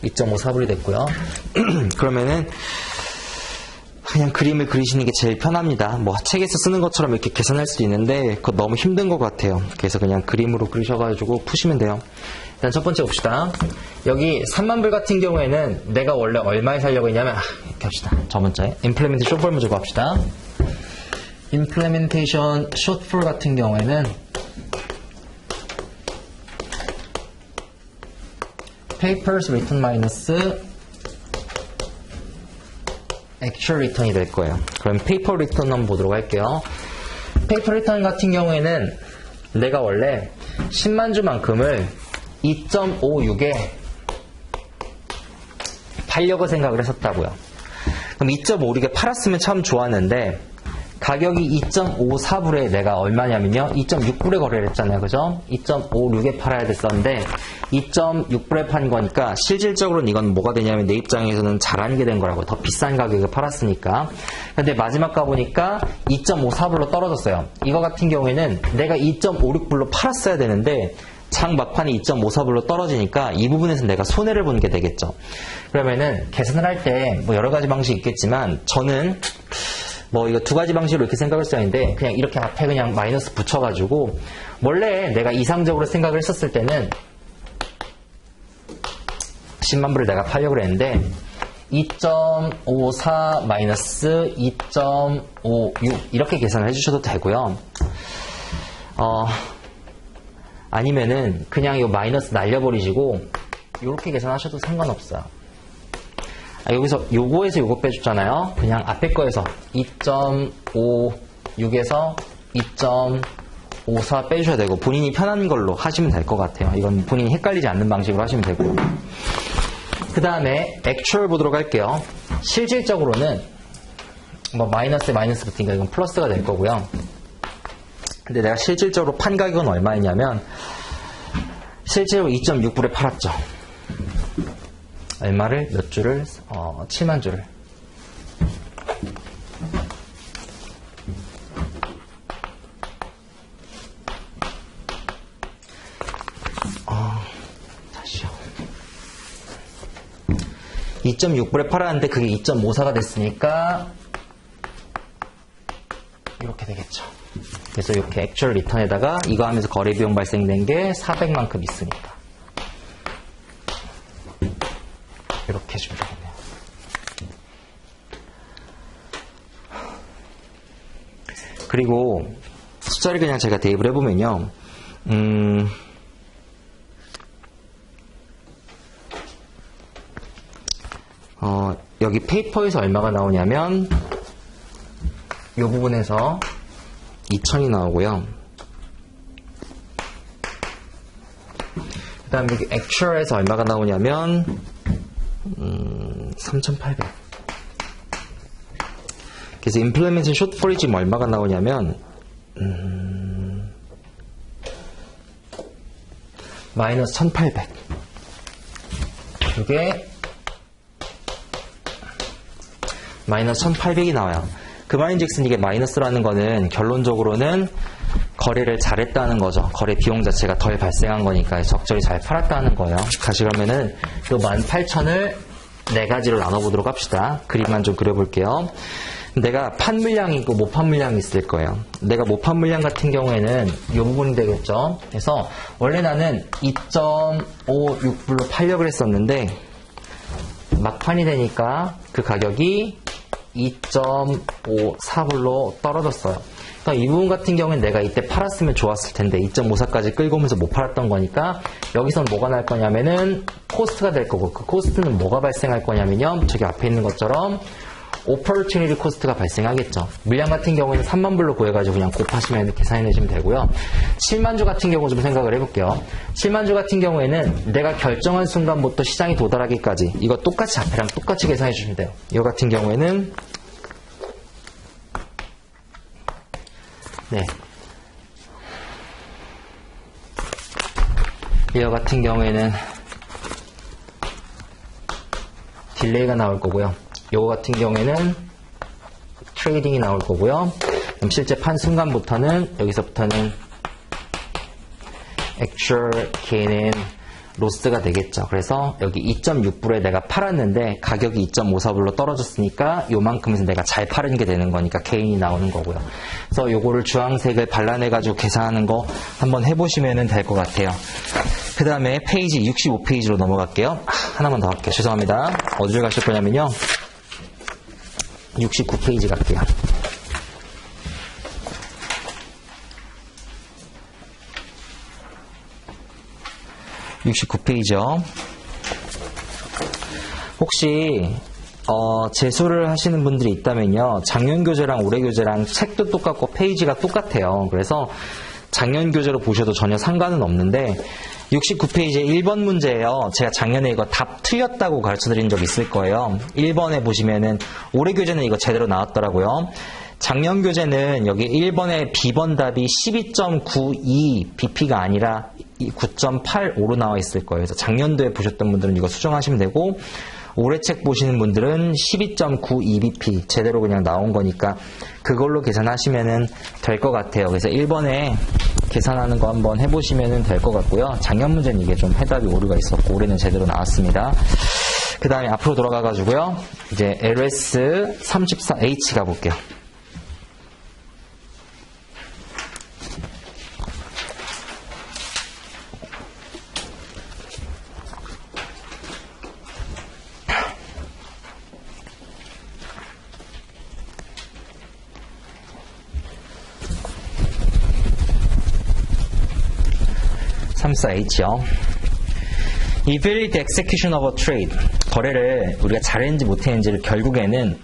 2.54불이 됐고요. 그러면은 그냥 그림을 그리시는 게 제일 편합니다. 뭐 책에서 쓰는 것처럼 이렇게 계산할 수도 있는데 그거 너무 힘든 것 같아요. 그래서 그냥 그림으로 그리셔가지고 푸시면 돼요. 일단 첫 번째 봅시다. 여기 3만불 같은 경우에는 내가 원래 얼마에 살려고 했냐면 이렇게 합시다. 저 먼저 implementation shortfall 먼저 봅시다. implementation shortfall 같은 경우에는 papers return minus actual return이 될 거예요. 그럼 paper return 한번 보도록 할게요. paper return 같은 경우에는 내가 원래 10만 주만큼을 2.56에 팔려고 생각을 했었다고요. 그럼 2.56에 팔았으면 참 좋았는데 가격이 2.54불에 내가 얼마냐면요. 2.6불에 거래를 했잖아요. 그죠? 2.56에 팔아야 됐었는데 2.6불에 판 거니까 실질적으로는 이건 뭐가 되냐면 내 입장에서는 잘한 게 된 거라고. 더 비싼 가격에 팔았으니까. 근데 마지막 가보니까 2.54불로 떨어졌어요. 이거 같은 경우에는 내가 2.56불로 팔았어야 되는데 장 막판에 2.54불로 떨어지니까 이 부분에서 내가 손해를 보는 게 되겠죠. 그러면은 계산을 할 때 뭐 여러 가지 방식이 있겠지만 저는 뭐 이거 두 가지 방식으로 이렇게 생각할 수 있는데 그냥 이렇게 앞에 그냥 마이너스 붙여가지고 원래 내가 이상적으로 생각을 했었을 때는 10만 불을 내가 팔려고 그랬는데 2.54 마이너스 2.56 이렇게 계산을 해주셔도 되고요. 아니면은 그냥 이 마이너스 날려버리시고 이렇게 계산하셔도 상관없어요. 여기서 요거에서 요거 빼줬잖아요. 그냥 앞에 거에서 2.56에서 2.54 빼주셔야 되고 본인이 편한 걸로 하시면 될 것 같아요. 이건 본인이 헷갈리지 않는 방식으로 하시면 되고 그 다음에 액츄얼 보도록 할게요. 실질적으로는 뭐 마이너스에 마이너스 붙으니까 이건 플러스가 될 거고요. 근데 내가 실질적으로 판 가격은 얼마였냐면 실제로 2.6불에 팔았죠. 얼마를? 몇 주를? 7만 주를. 다시요. 2.6불에 팔았는데 그게 2.54가 됐으니까 이렇게 되겠죠. 그래서 이렇게 액츄얼 리턴에다가 이거 하면서 거래 비용 발생된 게 400만큼 있으니까 이렇게 해주면 되겠네요. 그리고 숫자를 그냥 제가 대입을 해보면요. 여기 페이퍼에서 얼마가 나오냐면 이 부분에서 2,000이 나오고요. 그 다음에 여기 액츄얼에서 얼마가 나오냐면 3,800. 그래서 임플리멘테이션 숏폴이 지금 얼마가 나오냐면 마이너스 1,800. 이게 마이너스 1,800이 나와요. 그 말인즉슨 이게 마이너스라는 거는 결론적으로는 거래를 잘했다는 거죠. 거래 비용 자체가 덜 발생한 거니까 적절히 잘 팔았다는 거예요. 다시 그러면은 그 18,000을 네 가지로 나눠보도록 합시다. 그림만 좀 그려볼게요. 내가 판 물량이 있고 못 판 물량이 있을 거예요. 내가 못 판 물량 같은 경우에는 이 부분이 되겠죠. 그래서 원래 나는 2.56불로 팔려고 했었는데 막판이 되니까 그 가격이 2.54불로 떨어졌어요. 그러니까 이 부분 같은 경우는 내가 이때 팔았으면 좋았을 텐데 2.54까지 끌고 오면서 못 팔았던 거니까 여기선 뭐가 날 거냐면은 코스트가 될 거고 그 코스트는 뭐가 발생할 거냐면요. 저기 앞에 있는 것처럼 opportunity 코스트가 발생하겠죠. 물량 같은 경우에는 3만 불로 구해가지고 그냥 곱하시면 계산해내시면 되고요. 7만 주 같은 경우 좀 생각을 해볼게요. 7만 주 같은 경우에는 내가 결정한 순간부터 시장이 도달하기까지 이거 똑같이 앞에랑 똑같이 계산해 주시면 돼요. 이거 같은 경우에는 네. 이거 같은 경우에는 딜레이가 나올 거고요. 요거 같은 경우에는 트레이딩이 나올 거고요. 그럼 실제 판 순간부터는 여기서부터는 액츄얼 게인은 로스가 되겠죠. 그래서 여기 2.6불에 내가 팔았는데 가격이 2.54불로 떨어졌으니까 요만큼에서 내가 잘 팔은 게 되는 거니까 게인이 나오는 거고요. 그래서 요거를 주황색을 발라내가지고 계산하는 거 한번 해보시면 될 것 같아요. 그 다음에 페이지 65페이지로 넘어갈게요. 하나만 더 할게요. 죄송합니다. 어디를 가실 거냐면요. 69페이지 갈게요. (69페이지요) 혹시 재수를 하시는 분들이 있다면요. 작년 교재랑 올해 교재랑 책도 똑같고 페이지가 똑같아요. 그래서 작년 교재로 보셔도 전혀 상관은 없는데 69페이지에 1번 문제예요. 제가 작년에 이거 답 틀렸다고 가르쳐드린 적 있을 거예요. 1번에 보시면은 올해 교재는 이거 제대로 나왔더라고요. 작년 교재는 여기 1번에 B번 답이 12.92 BP가 아니라 9.85로 나와 있을 거예요. 그래서 작년도에 보셨던 분들은 이거 수정하시면 되고 올해 책 보시는 분들은 12.92 BP 제대로 그냥 나온 거니까 그걸로 계산하시면 될 것 같아요. 그래서 1번에 계산하는 거 한번 해보시면 될 것 같고요. 작년 문제는 이게 좀 해답이 오류가 있었고 올해는 제대로 나왔습니다. 그 다음에 앞으로 돌아가가지고요. 이제 LS 34H 가볼게요. H요. Evaluate the execution of a trade. 거래를 우리가 잘했는지 못했는지를 결국에는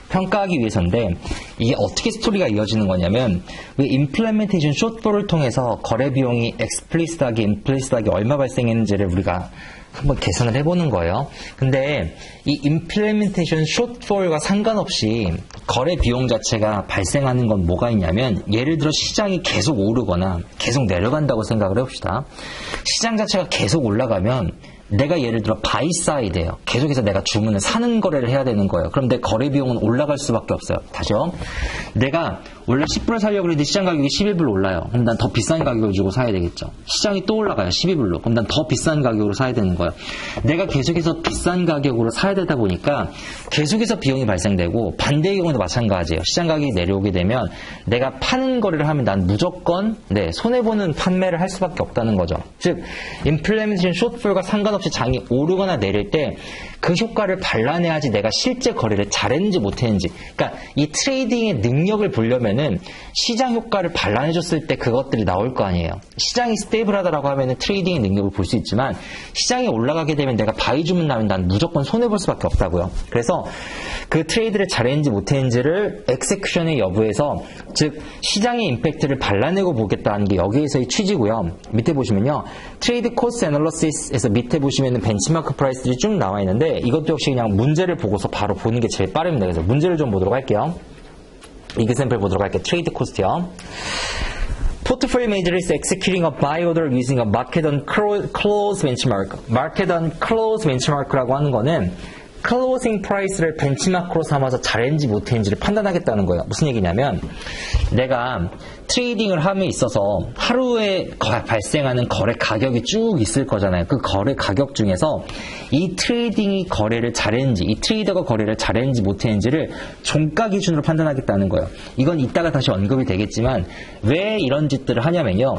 평가하기 위해서인데 이게 어떻게 스토리가 이어지는 거냐면 implementation shortfall을 통해서 거래 비용이 explicit하게, implicit하게 얼마 발생했는지를 우리가 한번 계산을 해보는 거예요. 근데 이 implementation shortfall과 상관없이 거래 비용 자체가 발생하는 건 뭐가 있냐면 예를 들어 시장이 계속 오르거나 계속 내려간다고 생각을 해봅시다. 시장 자체가 계속 올라가면 내가 예를 들어 바이 사이드예요. 계속해서 내가 주문을 사는 거래를 해야 되는 거예요. 그럼 내 거래 비용은 올라갈 수밖에 없어요. 다시요. 내가 원래 10불에 사려고 그랬는데 시장 가격이 11불 올라요. 그럼 난 더 비싼 가격을 주고 사야 되겠죠. 시장이 또 올라가요. 12불로. 그럼 난 더 비싼 가격으로 사야 되는 거예요. 내가 계속해서 비싼 가격으로 사야 되다 보니까 계속해서 비용이 발생되고 반대의 경우도 마찬가지예요. 시장 가격이 내려오게 되면 내가 파는 거래를 하면 난 무조건 손해보는 판매를 할 수밖에 없다는 거죠. 즉 implementation shortfall과 상관없이 장이 오르거나 내릴 때 그 효과를 발라내야지 내가 실제 거래를 잘했는지 못했는지. 그러니까 이 트레이딩의 능력을 보려면은 시장 효과를 발라내줬을 때 그것들이 나올 거 아니에요. 시장이 스테이블하다라고 하면은 트레이딩의 능력을 볼 수 있지만 시장이 올라가게 되면 내가 바이 주문 나면 난 무조건 손해볼 수밖에 없다고요. 그래서 그 트레이드를 잘했는지 못했는지를 엑세큐션의 여부에서 즉 시장의 임팩트를 발라내고 보겠다는 게 여기에서의 취지고요. 밑에 보시면요. 트레이드 코스트 애널리시스에서 밑에 보시면은 벤치마크 프라이스들이 쭉 나와 있는데 이것도 역시 그냥 문제를 보고서 바로 보는 게 제일 빠릅니다. 그래서 문제를 좀 보도록 할게요. 이그샘플 보도록 할게요. 트레이드 코스트요. Portfolio manager is executing a buy order using a market on close benchmark. Market on close benchmark라고 하는 거는 클로징 프라이스를 벤치마크로 삼아서 잘했는지 못했는지를 판단하겠다는 거예요. 무슨 얘기냐면 내가 트레이딩을 함에 있어서 하루에 발생하는 거래 가격이 쭉 있을 거잖아요. 그 거래 가격 중에서 이 트레이딩이 거래를 잘했는지, 이 트레이더가 거래를 잘했는지 못했는지를 종가 기준으로 판단하겠다는 거예요. 이건 이따가 다시 언급이 되겠지만 왜 이런 짓들을 하냐면요.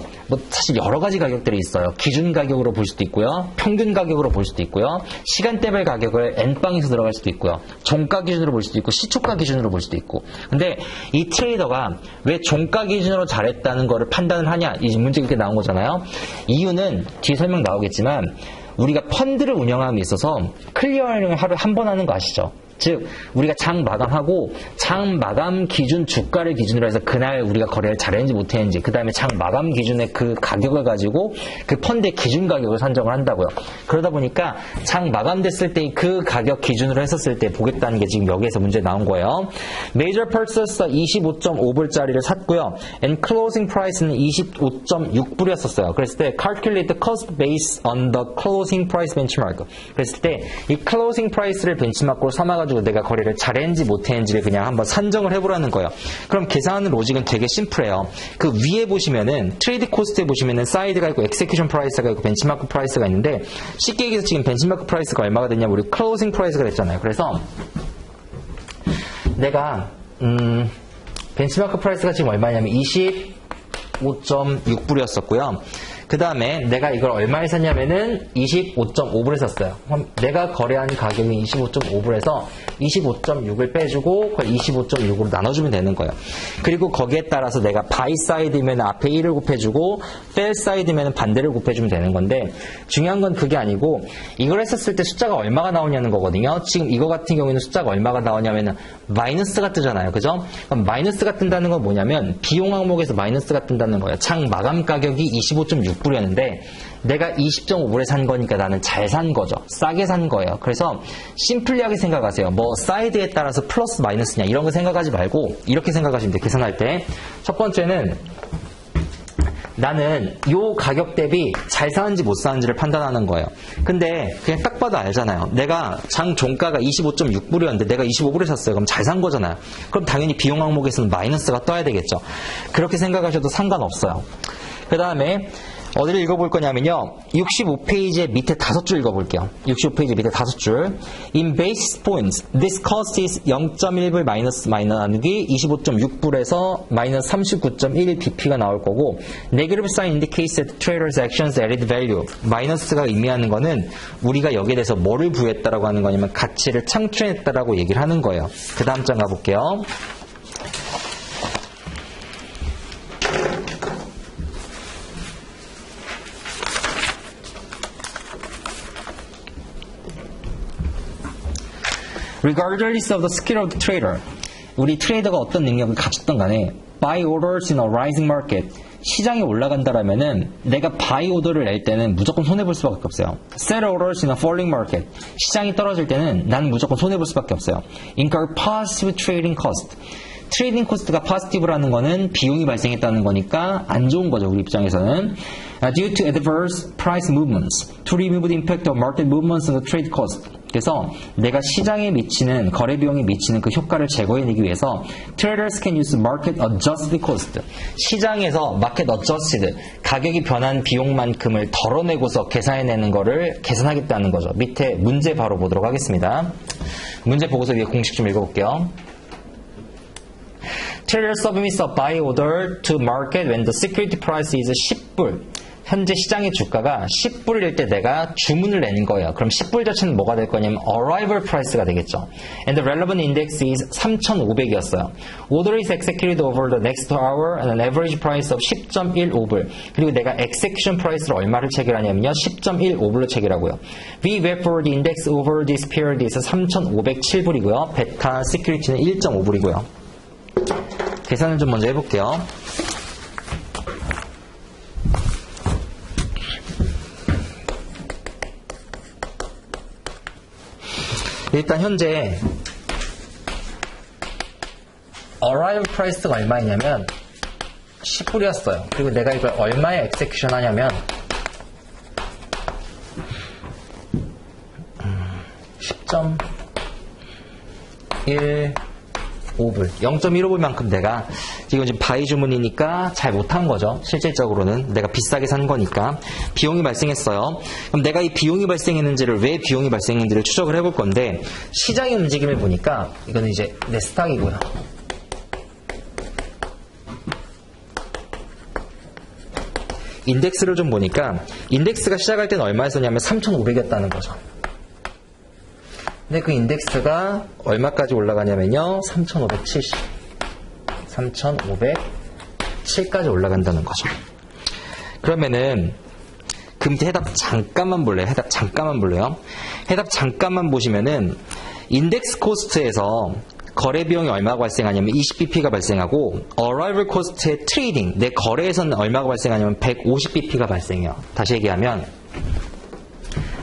사실 여러 가지 가격들이 있어요. 기준 가격으로 볼 수도 있고요. 평균 가격으로 볼 수도 있고요. 시간대별 가격을 N방에서 들어갈 수도 있고요. 종가 기준으로 볼 수도 있고 시초가 기준으로 볼 수도 있고. 근데 이 트레이더가 왜 종가 기준으로 잘했다는 거를 판단을 하냐? 이 문제가 이렇게 나온 거잖아요. 이유는 뒤에 설명 나오겠지만 우리가 펀드를 운영함에 있어서 클리어링을 하루에 한 번 하는 거 아시죠? 즉 우리가 장 마감하고 장 마감 기준 주가를 기준으로 해서 그날 우리가 거래를 잘했는지 못했는지 그 다음에 장 마감 기준의 그 가격을 가지고 그 펀드의 기준 가격을 산정을 한다고요. 그러다 보니까 장 마감됐을 때 그 가격 기준으로 했었을 때 보겠다는 게 지금 여기에서 문제 나온 거예요. Major purchaser 25.5불짜리를 샀고요. And closing price는 25.6불이었었어요. 그랬을 때 calculate the cost based on the closing price benchmark. 그랬을 때 이 closing price를 벤치마크로 삼아가지고 내가 거래를 잘했는지 못했는지를 그냥 한번 산정을 해보라는 거예요. 그럼 계산하는 로직은 되게 심플해요. 그 위에 보시면은 트레이드 코스트에 보시면은 사이드가 있고 엑세큐션 프라이스가 있고 벤치마크 프라이스가 있는데 쉽게 얘기해서 지금 벤치마크 프라이스가 얼마가 됐냐면 우리 클로징 프라이스가 됐잖아요. 그래서 내가 벤치마크 프라이스가 지금 얼마냐면 25.6불이었었고요. 그 다음에 내가 이걸 얼마에 샀냐면은 25.5불에 샀어요. 그럼 내가 거래한 가격이 25.5불에서 25.6을 빼주고 그걸 25.6으로 나눠주면 되는 거예요. 그리고 거기에 따라서 내가 바이 사이드면 앞에 1을 곱해주고 셀 사이드면 반대를 곱해주면 되는 건데 중요한 건 그게 아니고 이걸 했었을 때 숫자가 얼마가 나오냐는 거거든요. 지금 이거 같은 경우에는 숫자가 얼마가 나오냐면은 마이너스가 뜨잖아요. 그죠? 그럼 마이너스가 뜬다는 건 뭐냐면 비용 항목에서 마이너스가 뜬다는 거예요. 장 마감 가격이 25.6불이었는데 내가 20.5불에 산 거니까 나는 잘 산 거죠. 싸게 산 거예요. 그래서 심플리하게 생각하세요. 뭐 사이드에 따라서 플러스 마이너스냐 이런 거 생각하지 말고 이렇게 생각하시면 돼요. 계산할 때. 첫 번째는 나는 요 가격 대비 잘 사는지 못 사는지를 판단하는 거예요. 근데 그냥 딱 봐도 알잖아요. 내가 장 종가가 25.6불이었는데 내가 25불에 샀어요. 그럼 잘 산 거잖아요. 그럼 당연히 비용 항목에서는 마이너스가 떠야 되겠죠. 그렇게 생각하셔도 상관없어요. 그 다음에 어디를 읽어볼 거냐면요. 65페이지의 밑에 5줄 읽어볼게요. 65페이지 밑에 5줄. In basis points, this cost is 0.1불 마이너스 나누기 25.6불에서 마이너스 39.1 bp가 나올 거고 negative sign indicates that trader's actions added value. 마이너스가 의미하는 거는 우리가 여기에 대해서 뭐를 부여했다라고 하는 거냐면 가치를 창출했다라고 얘기를 하는 거예요. 그 다음 장 가볼게요. Regardless of the skill of the trader, 우리 트레이더가 어떤 능력을 가졌던 간에 buy orders in a rising market, 시장이 올라간다라면은 내가 buy order를 낼 때는 무조건 손해볼 수밖에 없어요. sell orders in a falling market, 시장이 떨어질 때는 나는 무조건 손해볼 수밖에 없어요. incur positive trading cost, 트레이딩 코스트가 포지티브라는 거는 비용이 발생했다는 거니까 안 좋은 거죠, 우리 입장에서는. Due to adverse price movements, to remove the impact of market movements on the trade cost. 그래서 내가 시장에 미치는, 거래 비용에 미치는 그 효과를 제거해내기 위해서 traders can use market adjusted cost. 시장에서 market adjusted, 가격이 변한 비용만큼을 덜어내고서 계산해내는 거를 계산하겠다는 거죠. 밑에 문제 바로 보도록 하겠습니다. 문제 보고서 위에 공식 좀 읽어볼게요. Trader submits a buy order to market when the security price is 10불. 현재 시장의 주가가 10불일 때 내가 주문을 낸 거예요. 그럼 10불 자체는 뭐가 될 거냐면 arrival price가 되겠죠. And the relevant index is 3,500이었어요. Order is executed over the next hour and an average price of 10.15불. 그리고 내가 execution price를 얼마를 체결하냐면요. 10.15불로 체결하고요. VWAP for the index over this period is 3,507불이고요. 베타 시큐리티는 1.5불이고요. 계산을 좀 먼저 해볼게요. 일단 현재 arrival price가 얼마이냐면 10불이었어요. 그리고 내가 이걸 얼마에 execution 하냐면 10.15불 0.15불만큼 내가 이건 지금 바이 주문이니까 잘 못한 거죠. 실질적으로는 내가 비싸게 산 거니까 비용이 발생했어요. 그럼 내가 이 비용이 발생했는지를, 왜 비용이 발생했는지를 추적을 해볼 건데, 시장의 움직임을 보니까 이거는 이제 내 스탁이고요. 인덱스를 좀 보니까 인덱스가 시작할 때는 얼마였었냐면 3,500이었다는 거죠. 근데 그 인덱스가 얼마까지 올라가냐면요. 3,507까지 올라간다는 거죠. 그러면은 그 밑에 해답 잠깐만 볼래요? 해답 잠깐만 보시면은 인덱스 코스트에서 거래 비용이 얼마가 발생하냐면 20bp가 발생하고, 어라이벌 코스트의 트레이딩, 내 거래에서는 얼마가 발생하냐면 150bp가 발생해요. 다시 얘기하면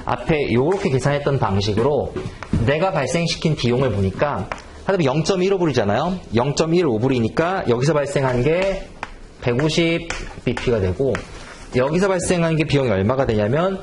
앞에 이렇게 계산했던 방식으로 내가 발생시킨 비용을 보니까 하여튼 0.15불이잖아요. 0.15불이니까 여기서 발생한 게 150bp가 되고, 여기서 발생한 게 비용이 얼마가 되냐면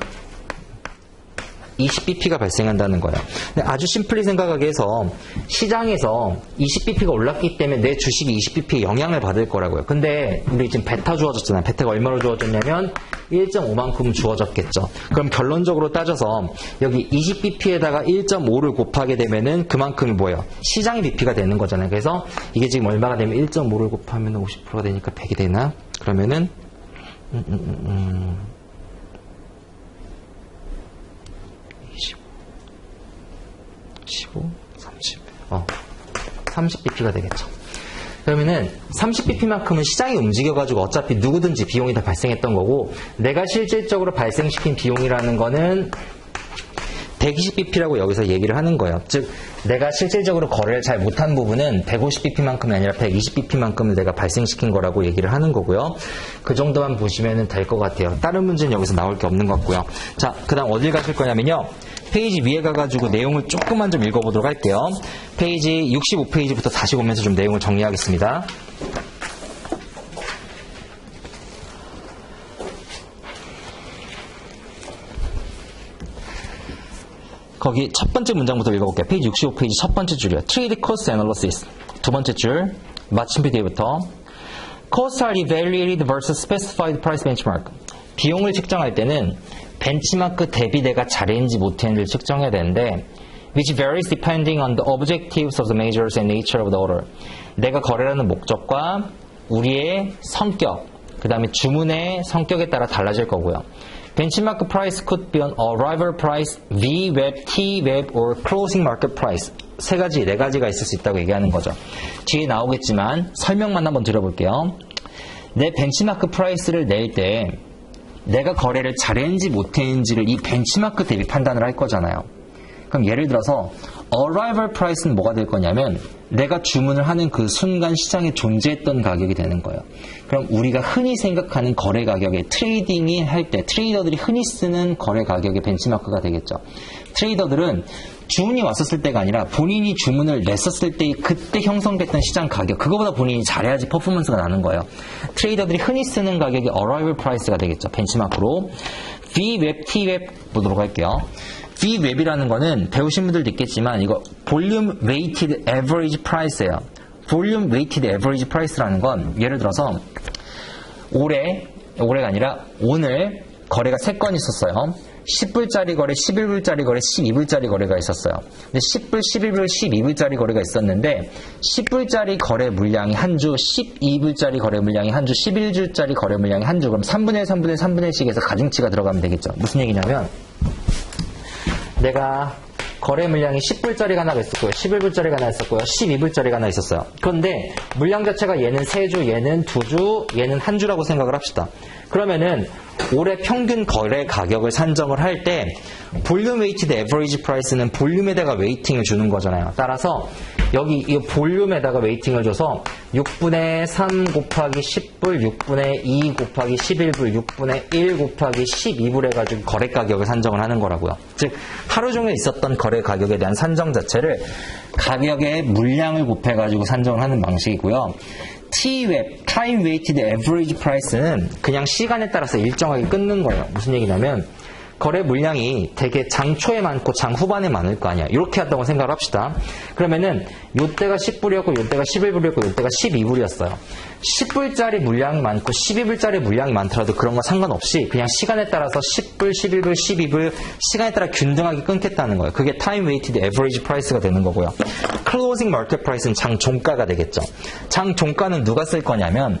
20bp가 발생한다는 거예요. 근데 아주 심플리 생각하게 해서 시장에서 20bp가 올랐기 때문에 내 주식이 20bp에 영향을 받을 거라고요. 근데 우리 지금 베타 주어졌잖아요. 베타가 얼마로 주어졌냐면 1.5만큼 주어졌겠죠. 그럼 결론적으로 따져서 여기 20bp에다가 1.5를 곱하게 되면은 그만큼이 뭐예요? 시장의 bp가 되는 거잖아요. 그래서 이게 지금 얼마가 되면 1.5를 곱하면 50%가 되니까 100이 되나? 그러면은 15, 30bp가 되겠죠. 그러면은 30bp만큼은 시장이 움직여가지고 어차피 누구든지 비용이 다 발생했던 거고, 내가 실질적으로 발생시킨 비용이라는 거는 120bp라고 여기서 얘기를 하는 거예요. 즉 내가 실질적으로 거래를 잘 못한 부분은 150bp만큼이 아니라 120bp만큼을 내가 발생시킨 거라고 얘기를 하는 거고요. 그 정도만 보시면 될 것 같아요. 다른 문제는 여기서 나올 게 없는 것 같고요. 자, 그 다음 어딜 가실 거냐면요. 페이지 위에 가가지고 내용을 조금만 좀 읽어보도록 할게요. 페이지 65페이지부터 다시 보면서 좀 내용을 정리하겠습니다. 거기 첫 번째 문장부터 읽어볼게요. 페이지 65페이지 첫 번째 줄이요. Trade Cost Analysis. 두 번째 줄, 마침표 뒤에부터 Costs are evaluated versus specified price benchmark. 비용을 측정할 때는 벤치마크 대비 내가 잘했는지 못했는지를 측정해야 되는데, which varies depending on the objectives of the measures and nature of the order. 내가 거래하는 목적과 우리의 성격, 그 다음에 주문의 성격에 따라 달라질 거고요. Benchmark price could be an arrival price, VWAP, TWAP, or closing market price. 네 가지가 있을 수 있다고 얘기하는 거죠. 뒤에 나오겠지만 설명만 한번 드려볼게요. 내 벤치마크 프라이스를 낼 때 내가 거래를 잘했는지 못했는지를 이 벤치마크 대비 판단을 할 거잖아요. 그럼 예를 들어서 arrival price는 뭐가 될 거냐면 내가 주문을 하는 그 순간 시장에 존재했던 가격이 되는 거예요. 그럼 우리가 흔히 생각하는 거래 가격에 트레이딩이 할 때 트레이더들이 흔히 쓰는 거래 가격의 벤치마크가 되겠죠. 트레이더들은 주문이 왔었을 때가 아니라 본인이 주문을 냈었을 때 그때 형성됐던 시장 가격, 그거보다 본인이 잘해야지 퍼포먼스가 나는 거예요. 트레이더들이 흔히 쓰는 가격이 arrival price가 되겠죠. 벤치마크로. VWeb, TWeb 보도록 할게요. VWeb이라는 거는 배우신 분들도 있겠지만 이거 Volume Weighted Average Price예요. Volume Weighted Average Price라는 건 예를 들어서 올해가 아니라 오늘 거래가 3건 있었어요. 10불짜리 거래, 11불짜리 거래, 12불짜리 거래가 있었어요. 근데 10불, 11불, 12불짜리 거래가 있었는데 10불짜리 거래 물량이 한 주, 12불짜리 거래 물량이 한 주, 11주짜리 거래 물량이 한 주. 그럼 3분의 1, 3분의 1, 3분의 1씩 해서 가중치가 들어가면 되겠죠. 무슨 얘기냐면 내가 거래 물량이 10불짜리가 하나 있었고요. 11불짜리가 하나 있었고요. 12불짜리가 하나 있었어요. 그런데 물량 자체가 얘는 3주, 얘는 2주, 얘는 1주라고 생각을 합시다. 그러면은 올해 평균 거래 가격을 산정을 할 때 볼륨 웨이티드 에버리지 프라이스는 볼륨에다가 웨이팅을 주는 거잖아요. 따라서 여기 이 볼륨에다가 웨이팅을 줘서 6분의 3 곱하기 10불, 6분의 2 곱하기 11불, 6분의 1 곱하기 12불 해가지고 거래 가격을 산정을 하는 거라고요. 즉 하루 종일 있었던 거래 가격에 대한 산정 자체를 가격의 물량을 곱해가지고 산정을 하는 방식이고요. TWeb, Time Weighted Average Price는 그냥 시간에 따라서 일정하게 끊는 거예요. 무슨 얘기냐면 거래 물량이 되게 장 초에 많고 장 후반에 많을 거 아니야. 이렇게 한다고 생각을 합시다. 그러면은 요때가 10불이었고 요때가 11불이었고 요때가 12불이었어요. 10불짜리 물량이 많고 12불짜리 물량이 많더라도 그런 건 상관없이 그냥 시간에 따라서 10불, 11불, 12불 시간에 따라 균등하게 끊겠다는 거예요. 그게 Time Weighted Average Price가 되는 거고요. Closing Market Price는 장 종가가 되겠죠. 장 종가는 누가 쓸 거냐면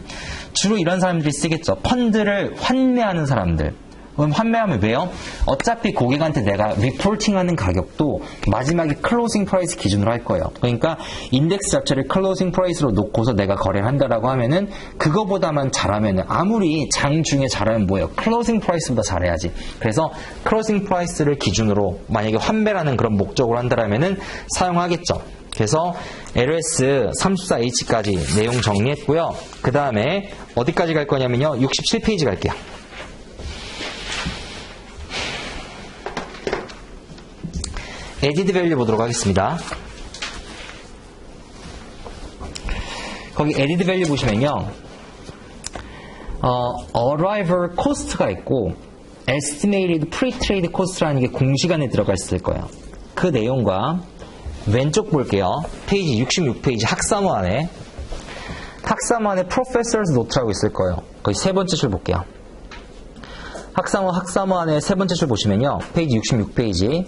주로 이런 사람들이 쓰겠죠. 펀드를 환매하는 사람들. 그럼 환매하면 왜요? 어차피 고객한테 내가 리포팅하는 가격도 마지막에 클로징 프라이스 기준으로 할 거예요. 그러니까 인덱스 자체를 클로징 프라이스로 놓고서 내가 거래를 한다라고 하면은 그거보다만 잘하면은 아무리 장 중에 잘하면 뭐예요? 클로징 프라이스보다 잘해야지. 그래서 클로징 프라이스를 기준으로 만약에 환매라는 그런 목적으로 한다라면은 사용하겠죠. 그래서 LS 34H까지 내용 정리했고요. 그 다음에 어디까지 갈 거냐면요. 67페이지 갈게요. 에디드 밸류 보도록 하겠습니다. 거기 에디드 밸류 보시면요. arrival cost가 있고 estimated pre-trade cost라는 게 공식 안에 들어가 있을 거예요. 그 내용과 왼쪽 볼게요. 페이지 66페이지 학사모 안에 professor's note라고 있을 거예요. 거기 세 번째 줄 볼게요. 학사모 안에 세 번째 줄 보시면요. 페이지 66페이지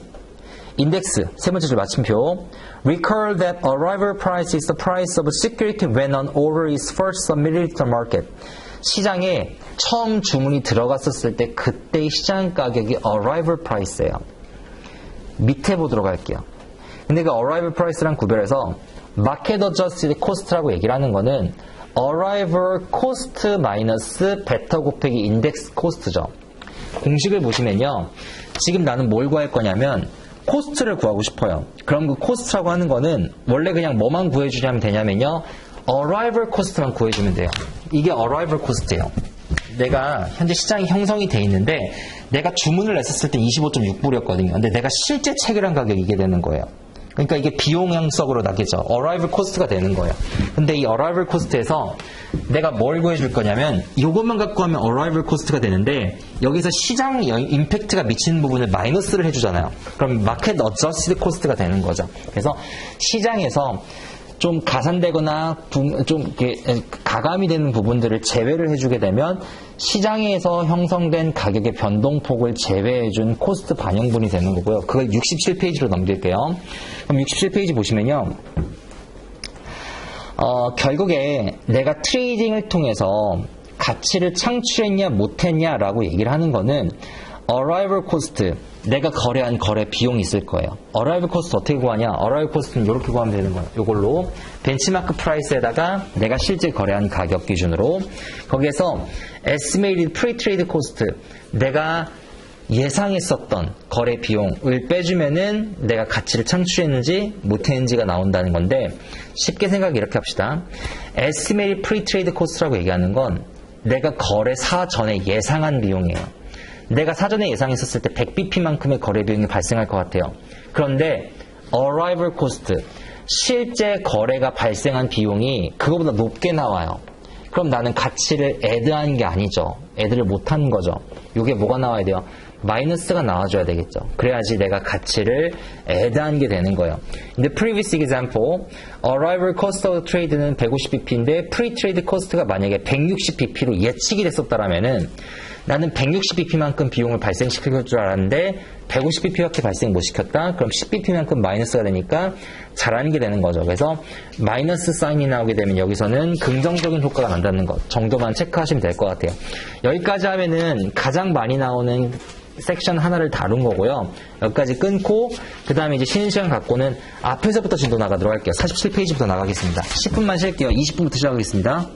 인덱스, 세 번째 줄 마침표. Recall that arrival price is the price of a security when an order is first submitted to the market. 시장에 처음 주문이 들어갔었을 때 그때의 시장 가격이 arrival price예요. 밑에 보도록 할게요. 근데 그 arrival price랑 구별해서 market adjusted cost라고 얘기를 하는 거는 arrival cost 마이너스 베타 곱하기 index cost죠. 공식을 보시면요. 지금 나는 뭘 구할 거냐면 코스트를 구하고 싶어요. 그럼 그 코스트라고 하는 거는 원래 그냥 뭐만 구해주냐면 되냐면요. arrival cost만 구해주면 돼요. 이게 arrival cost예요. 내가 현재 시장이 형성이 돼 있는데 내가 주문을 했었을 때 25.6불이었거든요. 근데 내가 실제 체결한 가격이 이게 되는 거예요. 그러니까 이게 비용형석으로 나겠죠. arrival cost가 되는 거예요. 근데 이 arrival cost에서 내가 뭘 구해줄 거냐면 이것만 갖고 하면 arrival cost가 되는데 여기서 시장 임팩트가 미치는 부분을 마이너스를 해주잖아요. 그럼 market adjusted cost가 되는 거죠. 그래서 시장에서 좀 가산되거나 좀 가감이 되는 부분들을 제외를 해주게 되면 시장에서 형성된 가격의 변동폭을 제외해준 코스트 반영분이 되는 거고요. 그걸 67페이지로 넘길게요. 그럼 67페이지 보시면요. 결국에 내가 트레이딩을 통해서 가치를 창출했냐 못했냐라고 얘기를 하는 거는 arrival cost, 내가 거래한 거래 비용이 있을 거예요. arrival cost 어떻게 구하냐? arrival cost는 이렇게 구하면 되는 거예요. 이걸로 벤치마크 프라이스에다가 내가 실제 거래한 가격 기준으로 거기에서 estimated pre-trade cost, 내가 예상했었던 거래 비용을 빼주면은 내가 가치를 창출했는지 못했는지가 나온다는 건데, 쉽게 생각해 이렇게 합시다. Estimated Pre-Trade Cost라고 얘기하는 건 내가 거래 사전에 예상한 비용이에요. 내가 사전에 예상했었을 때 100bp만큼의 거래 비용이 발생할 것 같아요. 그런데 Arrival Cost, 실제 거래가 발생한 비용이 그거보다 높게 나와요. 그럼 나는 가치를 애드한 게 아니죠. 애드를 못한 거죠. 이게 뭐가 나와야 돼요? 마이너스가 나와줘야 되겠죠. 그래야지 내가 가치를 애드한 게 되는 거예요. In the previous example, arrival cost of trade는 150bp인데 pre-trade cost가 만약에 160bp로 예측이 됐었다라면은 나는 160bp만큼 비용을 발생시킬 줄 알았는데 150bp밖에 발생 못 시켰다? 그럼 10bp만큼 마이너스가 되니까 잘하는 게 되는 거죠. 그래서 마이너스 사인이 나오게 되면 여기서는 긍정적인 효과가 난다는 것 정도만 체크하시면 될 것 같아요. 여기까지 하면은 가장 많이 나오는 섹션 하나를 다룬 거고요. 여기까지 끊고 그 다음에 이제 쉬는 시간 갖고는 앞에서부터 진도 나가도록 할게요. 47페이지부터 나가겠습니다. 10분만 쉴게요. 20분부터 시작하겠습니다.